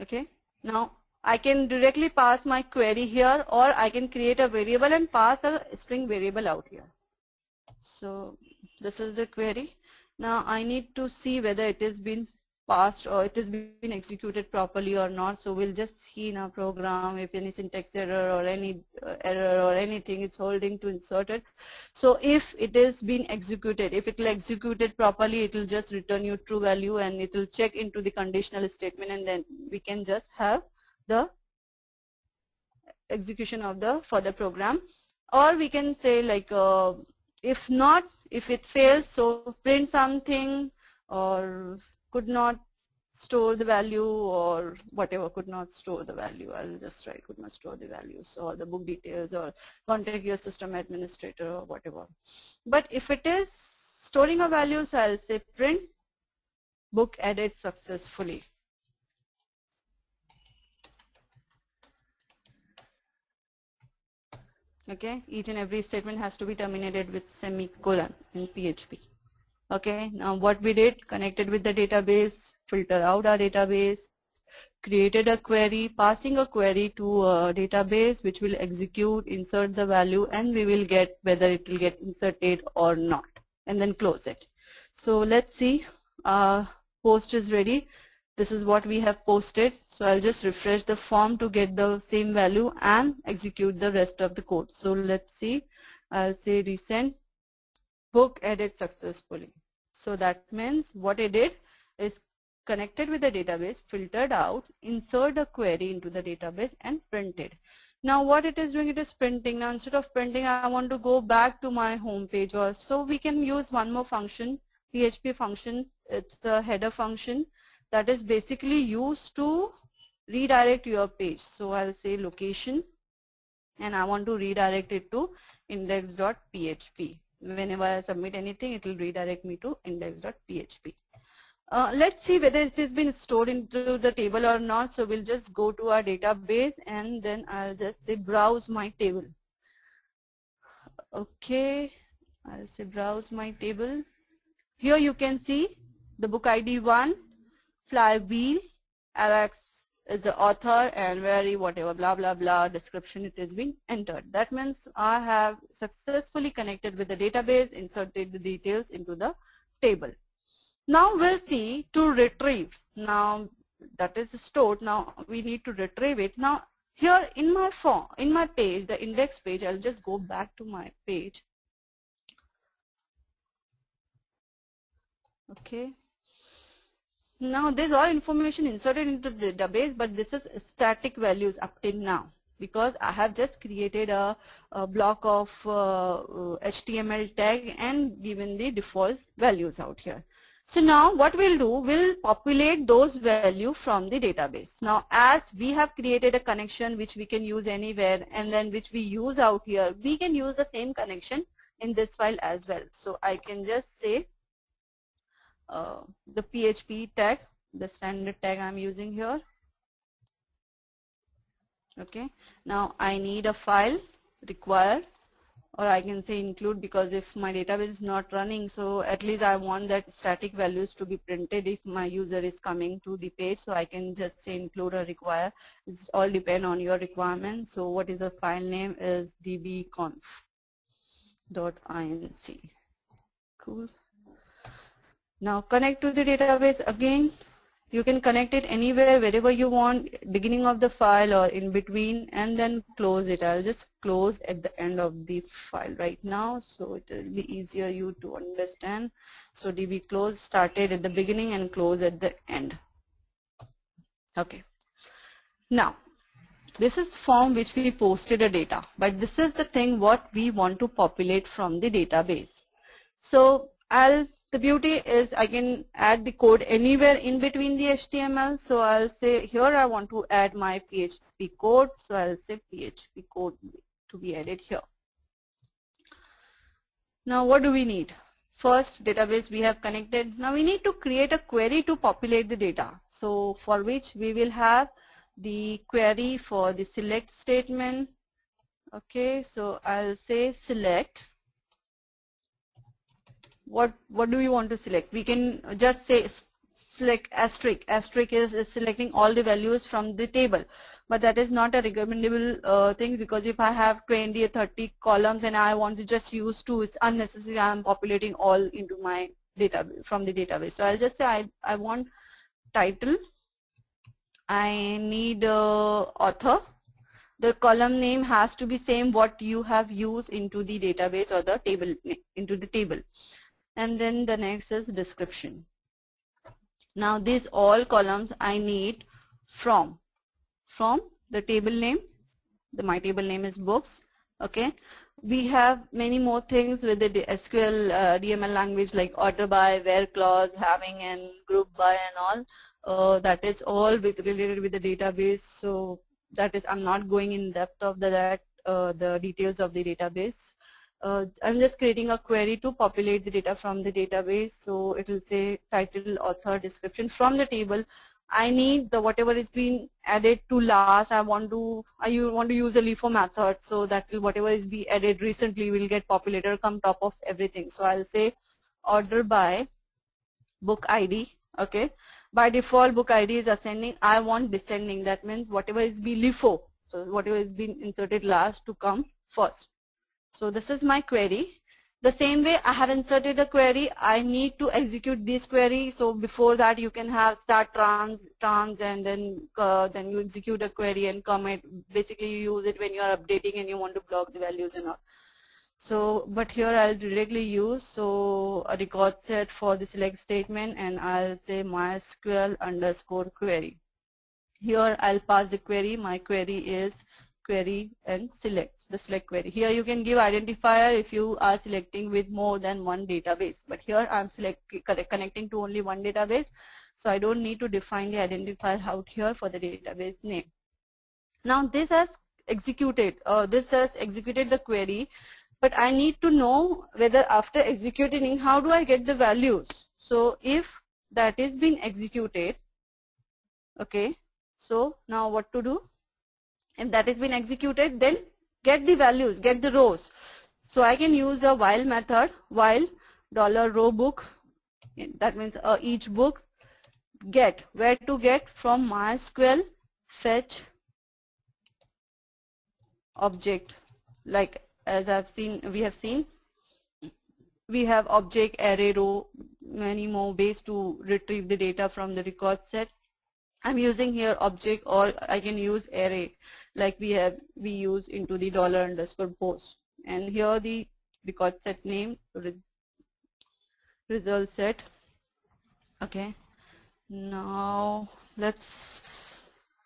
Okay. Now I can directly pass my query here, or I can create a variable and pass a string variable out here. So this is the query. Now I need to see whether it has been passed or it has been executed properly or not. So we'll just see in our program if any syntax error or any error or anything it's holding to insert it. So if it is being executed, if it will execute it properly, it will just return you true value and it will check into the conditional statement, and then we can just have the execution of the further program. Or we can say like if not, if it fails, so print something, or could not store the value, or whatever, could not store the value. I'll just write could not store the values, or the book details, or contact your system administrator, or whatever. But if it is storing a value, so I'll say print book added successfully. Okay, each and every statement has to be terminated with semicolon in PHP. Okay, now what we did, connected with the database, filter out our database, created a query, passing a query to a database which will execute, insert the value, and we will get whether it will get inserted or not, and then close it. So let's see, post is ready. This is what we have posted. So I'll just refresh the form to get the same value and execute the rest of the code. So let's see, I'll say resend book added successfully. So that means what it did is connected with the database, filtered out, insert a query into the database and printed. Now what it is doing, it is printing. Now instead of printing, I want to go back to my home page, or so we can use one more function, PHP function. It's the header function that is basically used to redirect your page. So I'll say location, and I want to redirect it to index.php. Whenever I submit anything, it will redirect me to index.php. Let's see whether it has been stored into the table or not. So we'll just go to our database and then I'll just say browse my table. Okay, I'll say browse my table. Here you can see the book ID 1, flywheel, Alex is the author, and very whatever blah blah blah description it has been entered. That means I have successfully connected with the database, inserted the details into the table. Now we'll see to retrieve. Now that is stored. Now we need to retrieve it. Now here in my form, in my page, the index page, I'll just go back to my page. Okay. Now there's all information inserted into the database, but this is static values up till now, because I have just created a block of HTML tag and given the default values out here. So now what we'll do, we'll populate those values from the database. Now as we have created a connection which we can use anywhere and then which we use out here, we can use the same connection in this file as well. So I can just say the PHP tag, the standard tag I'm using here. Okay, now I need a file required, or I can say include, because if my database is not running, so at least I want that static values to be printed if my user is coming to the page. So I can just say include or require. This all depend on your requirement. So what is the file name is dbconf.inc. Cool. Now connect to the database again. You can connect it anywhere, wherever you want, beginning of the file or in between, and then close it. I'll just close at the end of the file right now, so it will be easier you to understand. So db close started at the beginning and close at the end. Okay. Now this is form which we posted a data, but this is the thing what we want to populate from the database. So the beauty is I can add the code anywhere in between the HTML. So I'll say here I want to add my PHP code. So I'll say PHP code to be added here. Now what do we need? First, database we have connected. Now we need to create a query to populate the data. So for which we will have the query for the select statement. Okay, so I'll say select. What do we want to select? We can just say select asterisk. Asterisk is selecting all the values from the table, but that is not a recommendable thing, because if I have 20 or 30 columns and I want to just use 2, it's unnecessary. I'm populating all into my database from the database. So I'll just say I want title. I need author. The column name has to be same what you have used into the database or the table, into the table. And then the next is description. Now these all columns I need from the table name. My table name is books. Okay, we have many more things with the SQL DML language, like order by, where clause, having and group by and all. That is all related with the database. So that is, I'm not going in depth of the details of the database. I'm just creating a query to populate the data from the database. So it will say title, author, description. From the table, I need the whatever is being added to last. I want to use a LIFO method, so that will, whatever is being added recently will get populated, come top of everything. So I'll say order by book ID. Okay, by default book ID is ascending. I want descending. That means whatever is be LIFO, so whatever is being inserted last to come first. So this is my query. The same way I have inserted a query, I need to execute this query. So before that you can have start trans and then you execute a query and commit. Basically you use it when you are updating and you want to block the values and all. So but here I'll directly use a record set for the select statement, and I'll say MySQL _ query. Here I'll pass the query. My query is query and select. The select query. Here you can give identifier if you are selecting with more than one database, but here I'm connecting to only one database, so I don't need to define the identifier out here for the database name. Now this has executed the query, but I need to know whether after executing, how do I get the values. So if that is being executed, okay, so now what to do? If that has been executed, then get the values, get the rows. So I can use a while method, while $rowbook, that means each book, get, where to get, from MySQL fetch object. Like as we have seen, we have object, array, row, many more ways to retrieve the data from the record set. I'm using here object, or I can use array like we use into the $_post. And here the record set name, result set. Okay, now this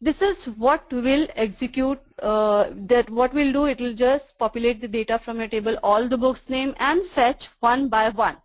is what will execute, that what will do, it will just populate the data from your table, all the books name, and fetch one by one.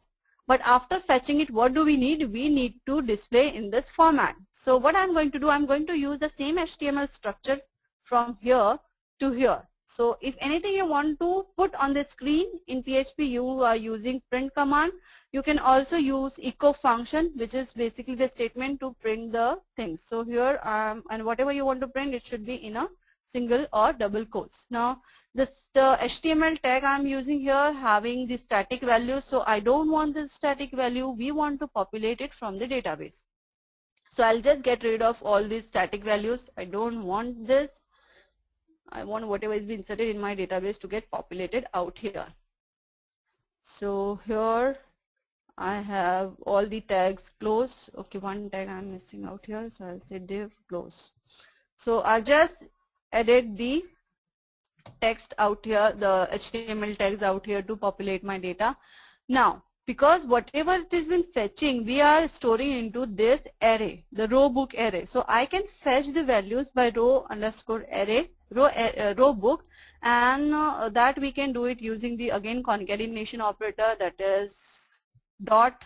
But after fetching it, what do we need? We need to display in this format. So what I'm going to do, I'm going to use the same HTML structure from here to here. So if anything you want to put on the screen in PHP, you are using print command. You can also use echo function, which is basically the statement to print the things. So here, and whatever you want to print, it should be in a single or double quotes. Now, the HTML tag I'm using here having the static value, so I don't want the static value. We want to populate it from the database. So I'll just get rid of all these static values. I don't want this. I want whatever is being inserted in my database to get populated out here. So here I have all the tags close. Okay, one tag I'm missing out here, so I'll say div close. So I'll just edit the text out here, the HTML tags out here to populate my data. Now, because whatever it has been fetching, we are storing into this array, the row book array. So I can fetch the values by row underscore array, row book, and that we can do it using the again concatenation operator, that is dot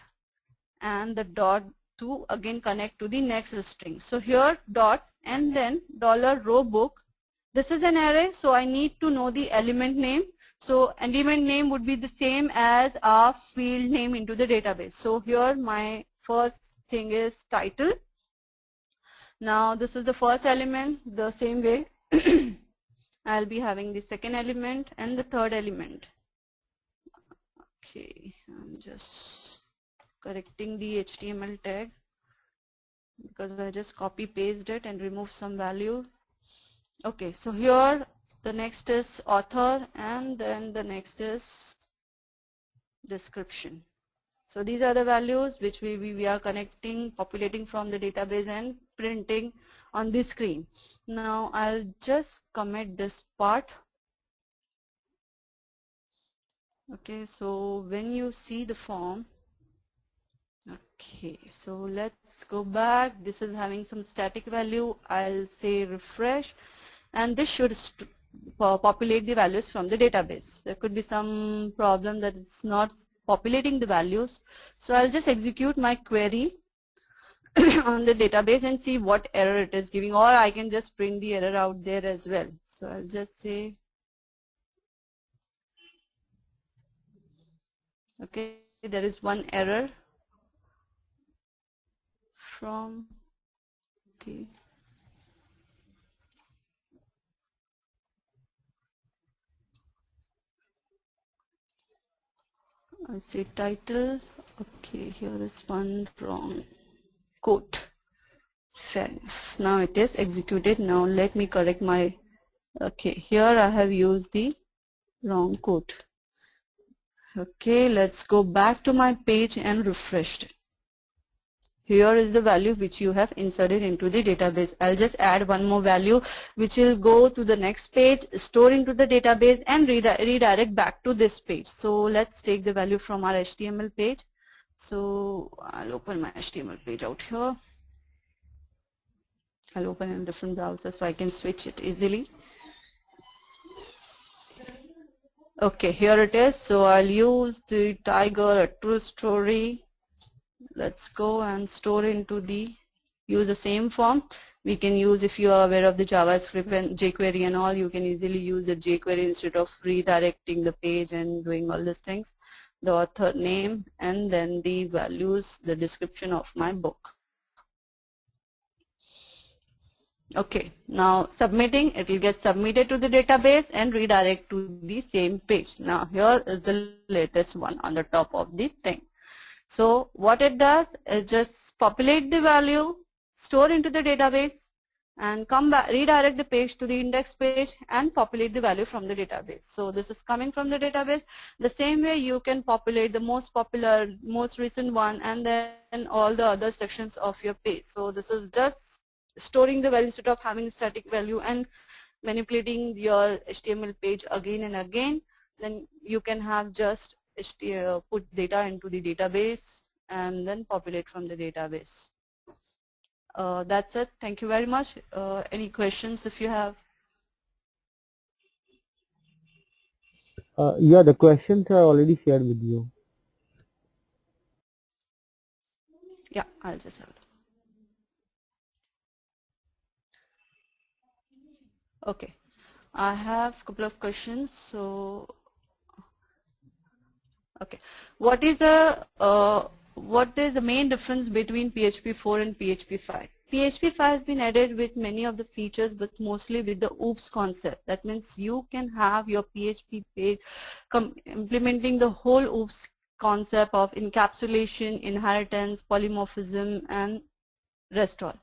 and the dot to again connect to the next string. So here dot and then $row book. This is an array, so I need to know the element name. So element name would be the same as our field name into the database. So here my first thing is title. Now this is the first element. The same way I'll be having the second element and the third element. Okay, I'm just correcting the HTML tag because I just copy paste it and remove some value. Okay, so here the next is author and then the next is description. So these are the values which we are connecting, populating from the database and printing on the screen. Now I'll just commit this part. Okay, so when you see the form, okay, so let's go back. This is having some static value. I'll say refresh, and this should populate the values from the database. There could be some problem that it's not populating the values. So I'll just execute my query on the database and see what error it is giving, or I can just print the error out there as well. So I'll just say, okay, there is one error from, okay. I say title, okay, here is one wrong quote. Fair enough. Now it is executed. Now let me correct my, okay, here I have used the wrong quote. Okay, let's go back to my page and refresh it. Here is the value which you have inserted into the database. I'll just add one more value which will go to the next page, store into the database and redirect back to this page. So let's take the value from our HTML page. So I'll open my HTML page out here. I'll open in a different browser so I can switch it easily. Okay, here it is. So I'll use the tiger, a true story. Let's go and store into the, use the same form. We can use, if you are aware of the JavaScript and jQuery and all, you can easily use the jQuery instead of redirecting the page and doing all these things. The author name and then the values, the description of my book. Okay, now submitting, it will get submitted to the database and redirect to the same page. Now here is the latest one on the top of the thing. So what it does is just populate the value, store into the database, and come back, redirect the page to the index page and populate the value from the database. So this is coming from the database. The same way you can populate the most popular, most recent one, and then all the other sections of your page. So this is just storing the value instead of having static value and manipulating your HTML page again and again. Then you can have just put data into the database and then populate from the database. That's it. Thank you very much. Any questions if you have? Yeah, the questions are already shared with you. Yeah, I'll just have it. Okay. I have a couple of questions. So, okay. What is the main difference between PHP 4 and PHP 5? PHP 5 has been added with many of the features, but mostly with the OOPs concept. That means you can have your PHP page implementing the whole OOPs concept of encapsulation, inheritance, polymorphism, and rest all.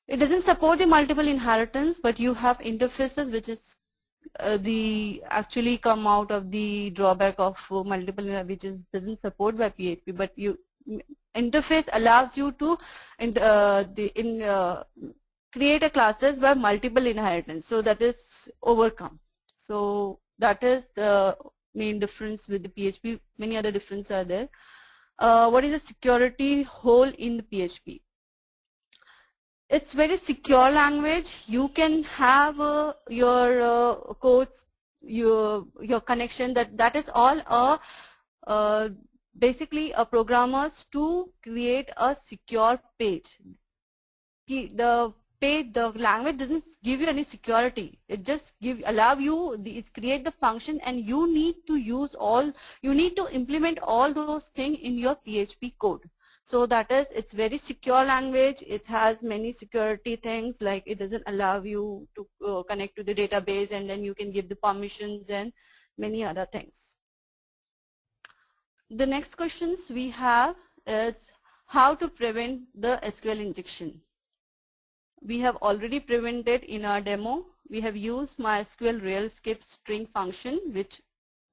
It doesn't support the multiple inheritance, but you have interfaces which is actually come out of the drawback of multiple, which is doesn't support by PHP, but interface allows you to create a classes by multiple inheritance, so that is overcome. So that is the main difference with the PHP. Many other differences are there. What is the security hole in the PHP? It's very secure language. You can have your codes, your connection. That is all basically a programmers to create a secure page. The language doesn't give you any security. It just allow you. It create the function, and you need to use all. You need to implement all those things in your PHP code. So that is, it's very secure language. It has many security things, like it doesn't allow you to connect to the database, and then you can give the permissions and many other things. The next questions we have is how to prevent the SQL injection. We have already prevented in our demo. We have used MySQL real skip string function, which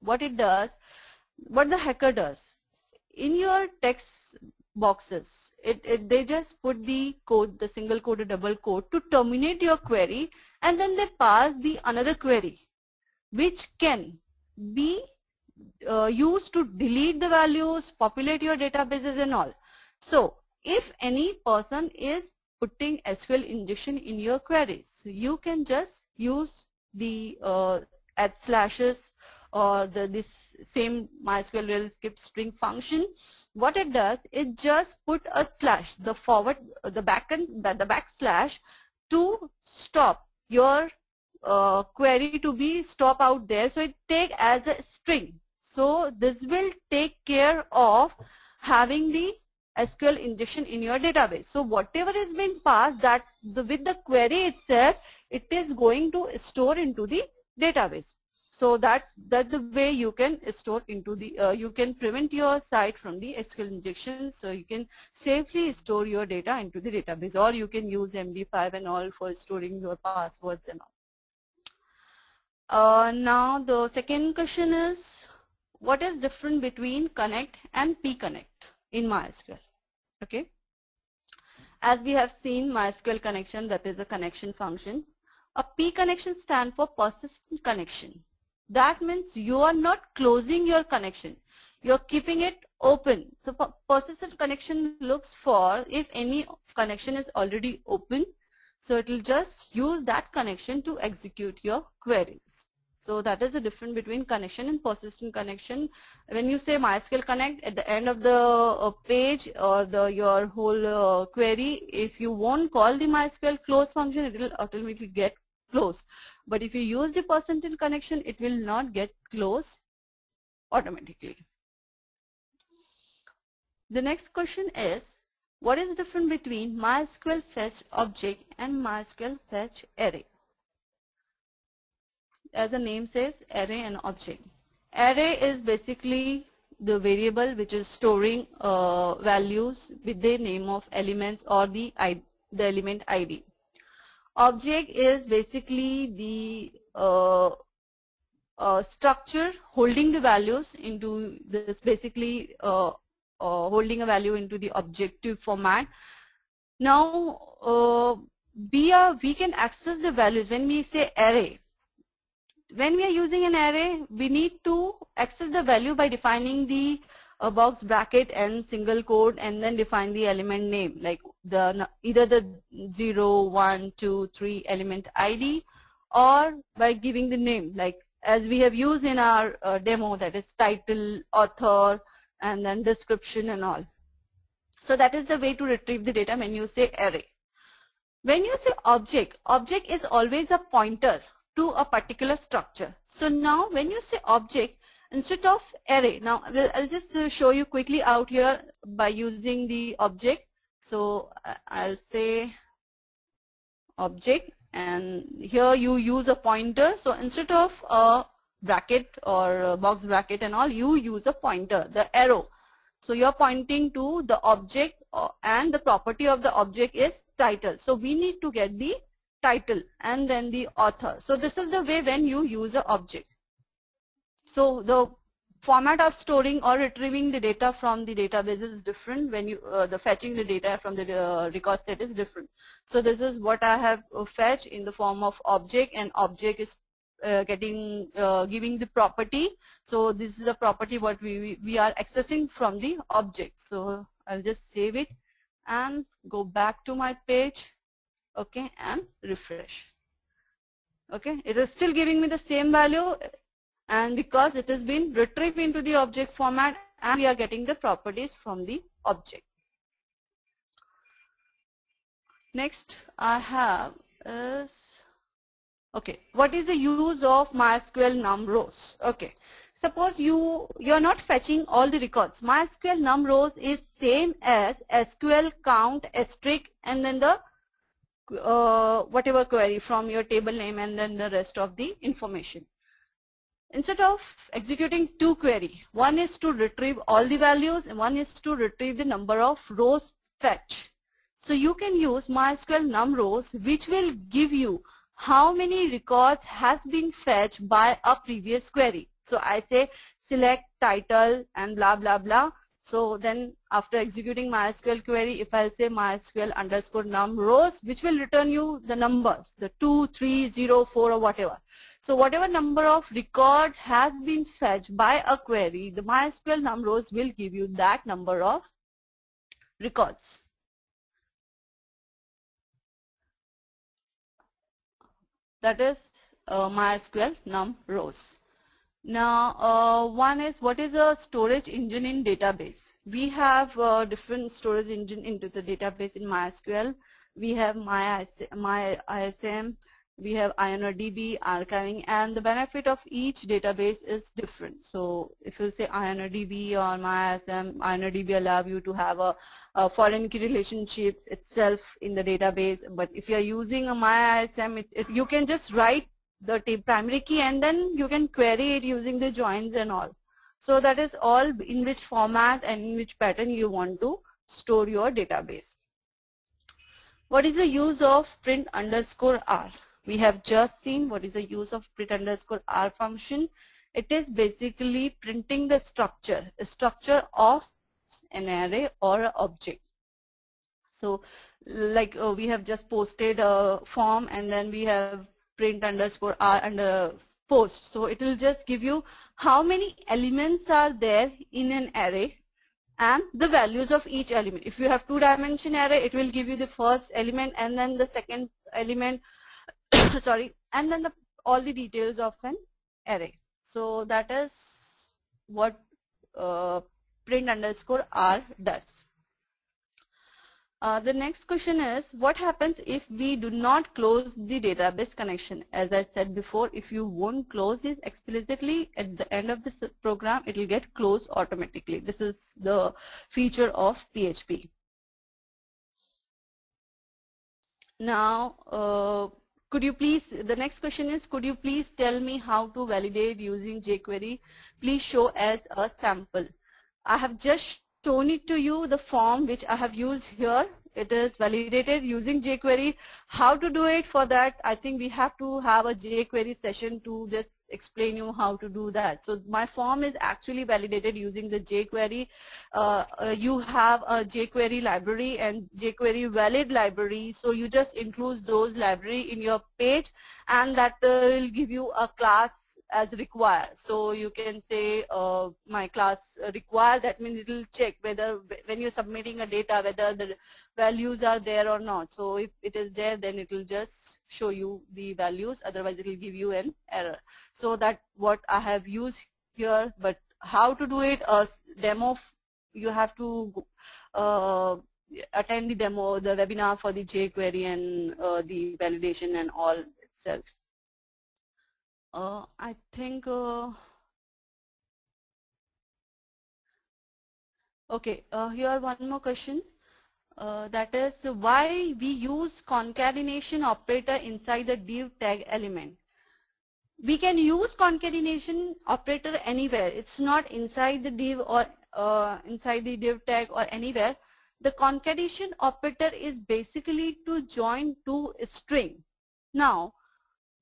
what it does, what the hacker does. In your text boxes, they just put the code, the single quote or double quote to terminate your query, and then they pass the another query which can be used to delete the values, populate your databases and all. So if any person is putting SQL injection in your queries, you can just use the @ slashes or this same MySQL real skip string function. What it does, it just put a slash, the forward, the backslash to stop your query to be stop out there. So it take as a string. So this will take care of having the SQL injection in your database. So whatever has been passed, that with the query itself, it is going to store into the database. So that's the way you can store into the, you can prevent your site from the SQL injection. So you can safely store your data into the database, or you can use MD5 and all for storing your passwords and all. Now the second question is, what is different between connect and p-connect in MySQL? Okay. As we have seen, MySQL connection, that is a connection function. A p-connection stands for persistent connection. That means you are not closing your connection. You are keeping it open. So persistent connection looks for if any connection is already open. So it will just use that connection to execute your queries. So that is the difference between connection and persistent connection. When you say MySQL connect, at the end of the page or your whole query, if you won't call the MySQL close function, it will automatically get closed. But if you use the persistent connection, it will not get closed automatically. The next question is, what is the difference between MySQL fetch object and MySQL fetch array? As the name says, array and object. Array is basically the variable which is storing values with the name of elements or the element ID. Object is basically the structure holding the values into this, basically holding a value into the objective format. Now we can access the values when we say array. When we are using an array, we need to access the value by defining the box bracket and single quote, and then define the element name, like either the 0, 1, 2, 3 element ID, or by giving the name, like as we have used in our demo, that is title, author, and then description and all. So that is the way to retrieve the data when you say array. When you say object, object is always a pointer to a particular structure. So now when you say object instead of array, now I'll just show you quickly out here by using the object. So I'll say object, and here you use a pointer. So instead of a bracket or a box bracket and all, you use a pointer, the arrow. So you're pointing to the object, and the property of the object is title. So we need to get the title and then the author. So this is the way when you use an object. So the format of storing or retrieving the data from the database is different. When you the fetching the data from the record set is different. So this is what I have fetched in the form of object, and object is giving the property. So this is the property what we are accessing from the object. So I'll just save it and go back to my page. Okay, and refresh. Okay, it is still giving me the same value, and because it has been retrieved into the object format, and we are getting the properties from the object. Next I have is, okay, what is the use of MySQL num rows? Okay, suppose you're not fetching all the records. MySQL num rows is same as SQL count asterisk and then the whatever query from your table name and then the rest of the information. Instead of executing two queries, one is to retrieve all the values and one is to retrieve the number of rows fetched. So you can use MySQL num rows, which will give you how many records has been fetched by a previous query. So I say select title and blah blah blah. So then after executing MySQL query, if I say MySQL underscore num rows, which will return you the numbers, the 2, 3, 0, 4 or whatever. So whatever number of record has been fetched by a query, the MySQL num rows will give you that number of records. That is MySQL num rows. Now one is, what is a storage engine in database? We have different storage engine into the database in MySQL. We have MyISM, we have InnoDB, archiving, and the benefit of each database is different. So if you say InnoDB or MyISM, InnoDB allow you to have a foreign key relationship itself in the database. But if you are using a MyISM, you can just write the primary key and then you can query it using the joins and all. So that is all in which format and in which pattern you want to store your database. What is the use of print underscore R? We have just seen what is the use of print underscore R function. It is basically printing the structure, a structure of an array or an object. So like we have just posted a form and then we have print underscore R under post. So it will just give you how many elements are there in an array and the values of each element. If you have two-dimension array, it will give you the first element and then the second element, sorry, and then all the details of an array. So that is what print underscore R does. The next question is, what happens if we do not close the database connection? As I said before, if you won't close this explicitly at the end of this program, it will get closed automatically. This is the feature of PHP. Now, could you please, the next question is, could you please tell me how to validate using jQuery? Please show as a sample. I have just shown it to you, the form which I have used here it is validated using jQuery. How to do it? For that, I think we have to have a jQuery session to just explain you how to do that. So my form is actually validated using the jQuery. You have a jQuery library and jQuery valid library, so you just include those library in your page, and that will give you a class as required. So you can say my class required, that means it will check whether when you're submitting a data whether the values are there or not. So if it is there, then it will just show you the values, otherwise it will give you an error. So that what I have used here. But how to do it, demo, you have to attend the demo, the webinar for the jQuery and the validation and all itself. I think, okay, here one more question. That is why we use concatenation operator inside the div tag element. We can use concatenation operator anywhere. It's not inside the div or inside the div tag or anywhere. The concatenation operator is basically to join two string. Now,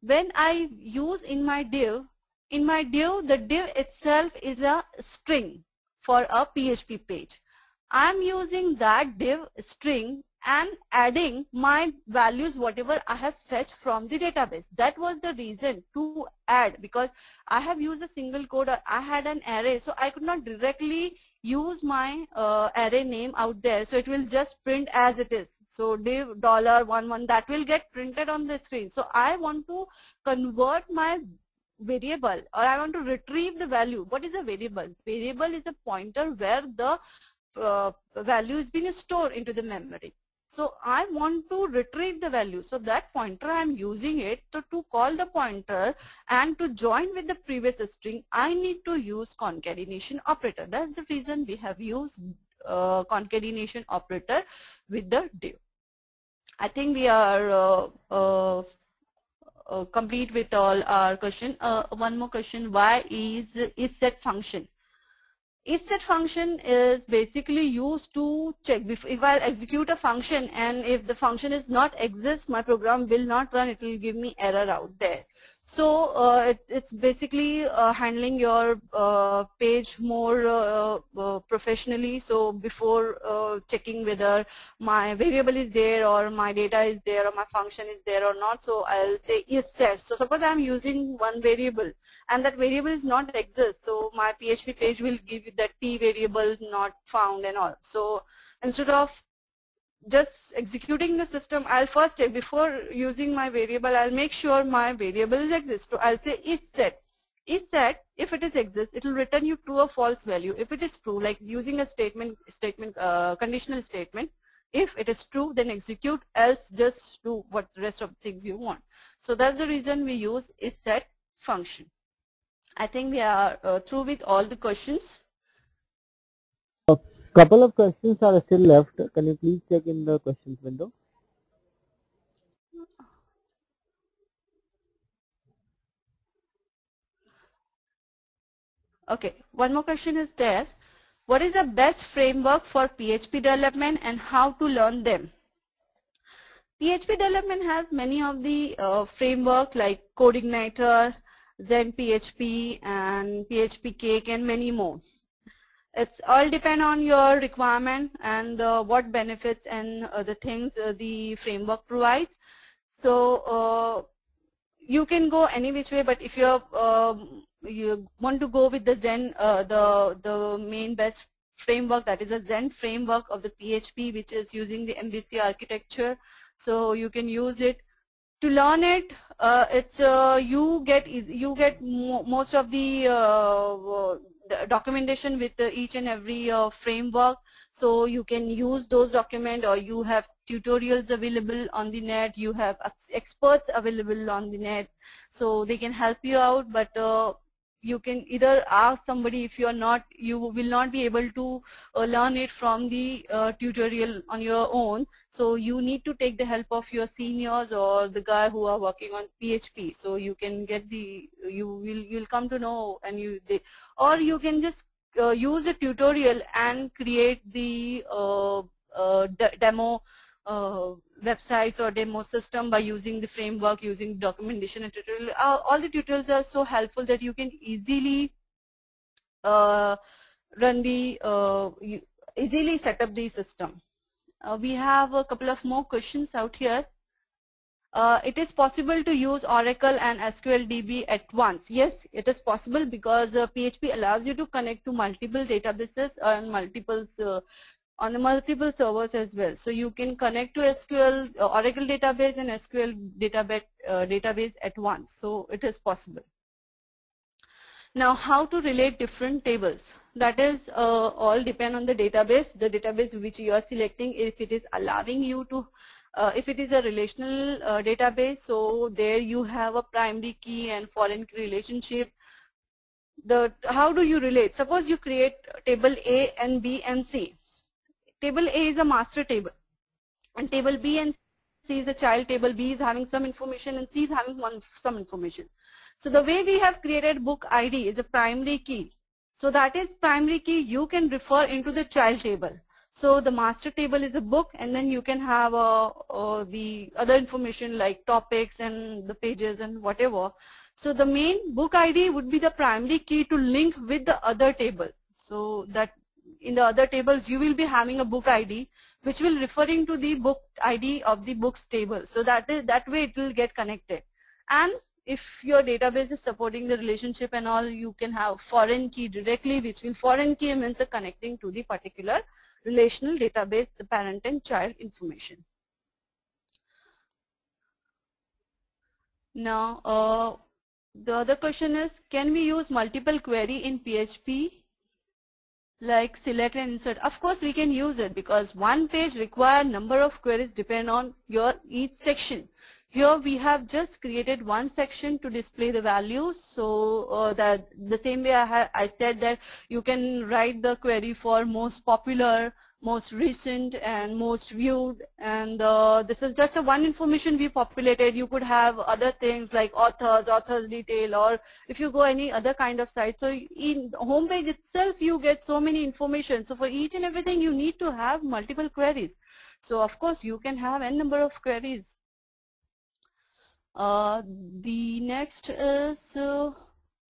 when I use in my div, the div itself is a string for a PHP page. I'm using that div string and adding my values whatever I have fetched from the database. That was the reason to add, because I have used a single code, or I had an array, so I could not directly use my array name out there. So it will just print as it is. So div $11 that will get printed on the screen. So I want to convert my variable, or I want to retrieve the value. What is a variable? Variable is a pointer where the value is being stored into the memory. So I want to retrieve the value. So that pointer I am using it to call the pointer and to join with the previous string. I need to use concatenation operator. That's the reason we have used concatenation operator with the div. I think we are complete with all our question. One more question. Why is set function? Set function is basically used to check if I execute a function, and if the function is not exist, my program will not run. It will give me error out there. So it's basically handling your page more professionally. So before checking whether my variable is there or my data is there or my function is there or not, so I'll say is set. So suppose I'm using one variable and that variable is not exist, so my PHP page will give you that P variable not found and all. So instead of just executing the system, I'll first, before using my variable, I'll make sure my variables exist. So I'll say is set. Is set, if it is exist, it will return you true or false value. If it is true, like using a conditional statement, if it is true, then execute, else just do what rest of the things you want. So that's the reason we use is set function. I think we are through with all the questions. Couple of questions are still left. Can you please check in the questions window? Okay, one more question is there. What is the best framework for PHP development and how to learn them? PHP development has many of the framework like CodeIgniter, ZenPHP and PHP Cake and many more. It's all depend on your requirement and what benefits and the things the framework provides. So you can go any which way, but if you want to go with the Zen, the main best framework, that is a Zen framework of the PHP, which is using the MVC architecture. So you can use it. To learn it, it's you get most of the documentation with each and every framework, so you can use those documents, or you have tutorials available on the net, you have experts available on the net, so they can help you out. But you can either ask somebody, if you will not be able to learn it from the tutorial on your own, so you need to take the help of your seniors or the guy who are working on PHP. So you can get you'll come to know, and or you can just use a tutorial and create the demo websites or demo system by using the framework, using documentation and tutorial. All the tutorials are so helpful that you can easily easily set up the system. We have a couple of more questions out here. It is possible to use Oracle and SQL DB at once. Yes, it is possible because PHP allows you to connect to multiple databases and on the multiple servers as well. So you can connect to SQL, Oracle database and SQL database at once. So it is possible. Now, how to relate different tables? That is all depend on the database which you are selecting. If it is allowing you to, if it is a relational database, so there you have a primary key and foreign key relationship. How do you relate? Suppose you create table A and B and C. Table A is a master table, and table B and C is a child table. B is having some information and C is having some information. So the way we have created book ID is a primary key. So that is primary key you can refer into the child table. So the master table is a book, and then you can have the other information like topics and the pages and whatever. So the main book ID would be the primary key to link with the other table. So that in the other tables you will be having a book ID which will referring to the book ID of the books table. So that way it will get connected. And if your database is supporting the relationship and all, you can have foreign key directly, which will foreign key means connecting to the particular relational database, the parent and child information. Now, the other question is, can we use multiple query in PHP? Like select and insert. Of course we can use it because one page require number of queries depend on your each section. Here we have just created one section to display the values. So that the same way I said that you can write the query for most popular, most recent and most viewed, and this is just a one information we populated. You could have other things like authors detail, or if you go any other kind of site. So in home page itself you get so many information. So for each and everything you need to have multiple queries. So of course you can have n number of queries. The next is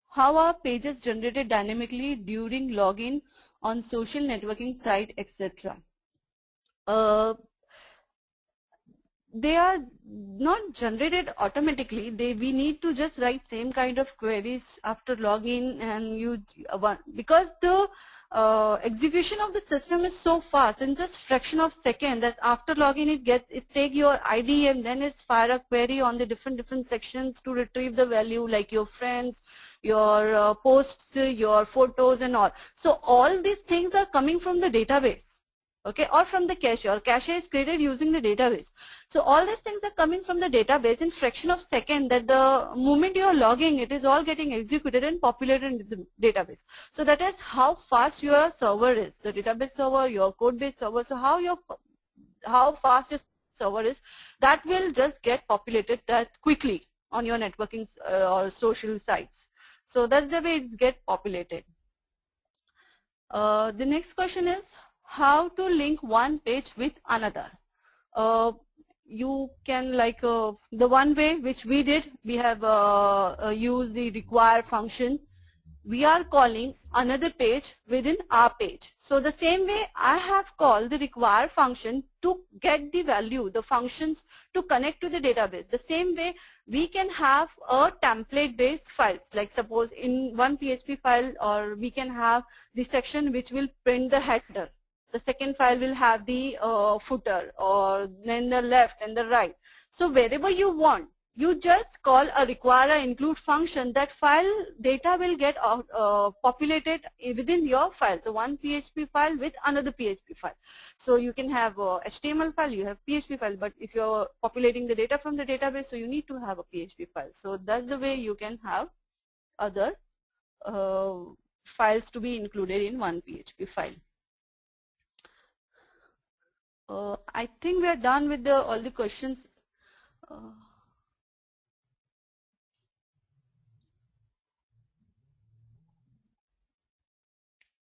how are pages generated dynamically during login on social networking site, etc. They are not generated automatically. We need to just write same kind of queries after login, and because the execution of the system is so fast in just fraction of second that after login it take your ID and then it's fire a query on the different sections to retrieve the value like your friends, your posts, your photos and all. So all these things are coming from the database. Okay, or from the cache. Or cache is created using the database. So all these things are coming from the database in fraction of second, that the moment you are logging, it is all getting executed and populated in the database. So that is how fast your server is, the database server, your code base server. So how fast your server is, that will just get populated that quickly on your networking or social sites. So that's the way it gets populated. The next question is, how to link one page with another. You can like the one way which we did, we have used the require function. We are calling another page within our page. So the same way I have called the require function to get the value, the functions to connect to the database. The same way we can have a template based files, like suppose in one PHP file, or we can have the section which will print the header. The second file will have the footer, or then the left and the right. So wherever you want, you just call a require include function. That file data will get populated within your file. So one PHP file with another PHP file. So you can have a HTML file, you have PHP file, but if you're populating the data from the database, so you need to have a PHP file. So that's the way you can have other files to be included in one PHP file. I think we are done with all the questions.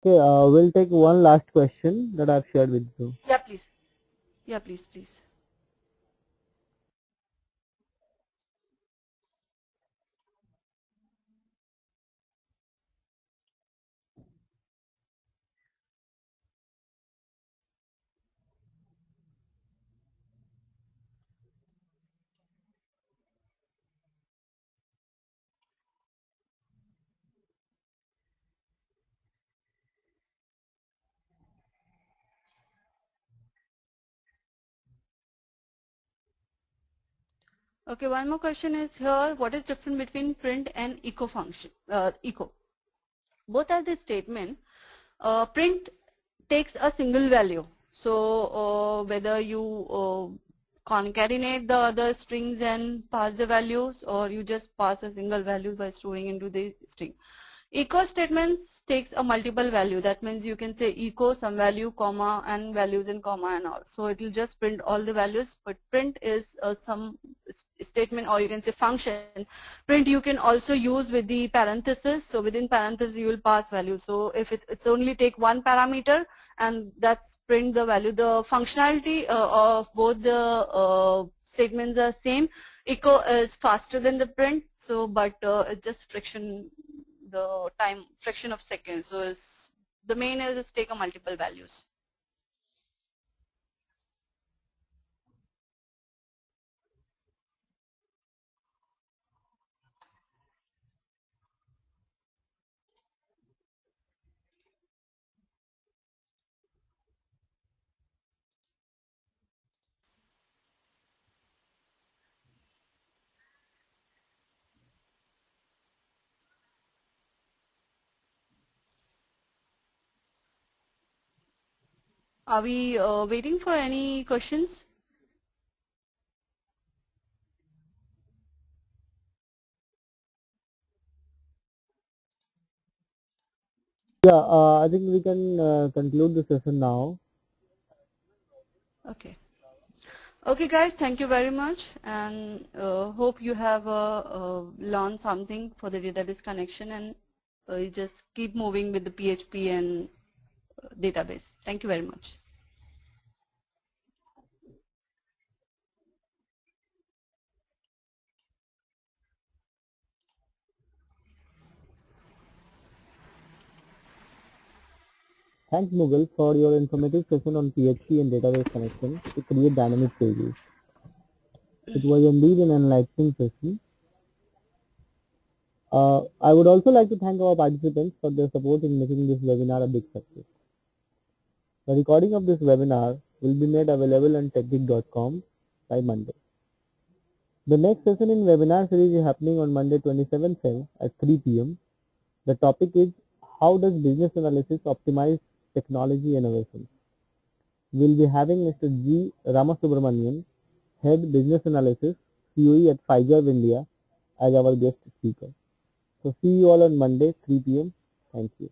Okay, we'll take one last question that I've shared with you. Yeah, please. Yeah, please. Okay, one more question is here. What is different between print and echo function? Echo. Both are the statement. Print takes a single value. So whether you concatenate the other strings and pass the values, or you just pass a single value by storing into the string. Echo statements takes a multiple value. That means you can say echo some value, comma, and values in comma and all. So it will just print all the values. But print is some statement, or you can say function. Print you can also use with the parenthesis. So within parenthesis you will pass value. So if it's only take one parameter, and that's print the value. The functionality of both the statements are same. Echo is faster than the print. So but it's just the time fraction of seconds. So the main is take a multiple values. Are we waiting for any questions? Yeah, I think we can conclude the session now. Okay. Okay guys, thank you very much, and hope you have learned something for the database connection, and you just keep moving with the PHP and database. Thank you very much. Thanks Mughal for your informative session on PHP and database connection to create dynamic pages. It was indeed an enlightening session. I would also like to thank our participants for their support in making this webinar a big success. The recording of this webinar will be made available on techgig.com by Monday. The next session in webinar series is happening on Monday 27th Feb at 3 p.m. The topic is how does business analysis optimize technology innovation. We'll be having Mr. G. Ramasubramanian, Head Business Analysis, COE at Pfizer India, as our guest speaker. So see you all on Monday 3 p.m. Thank you.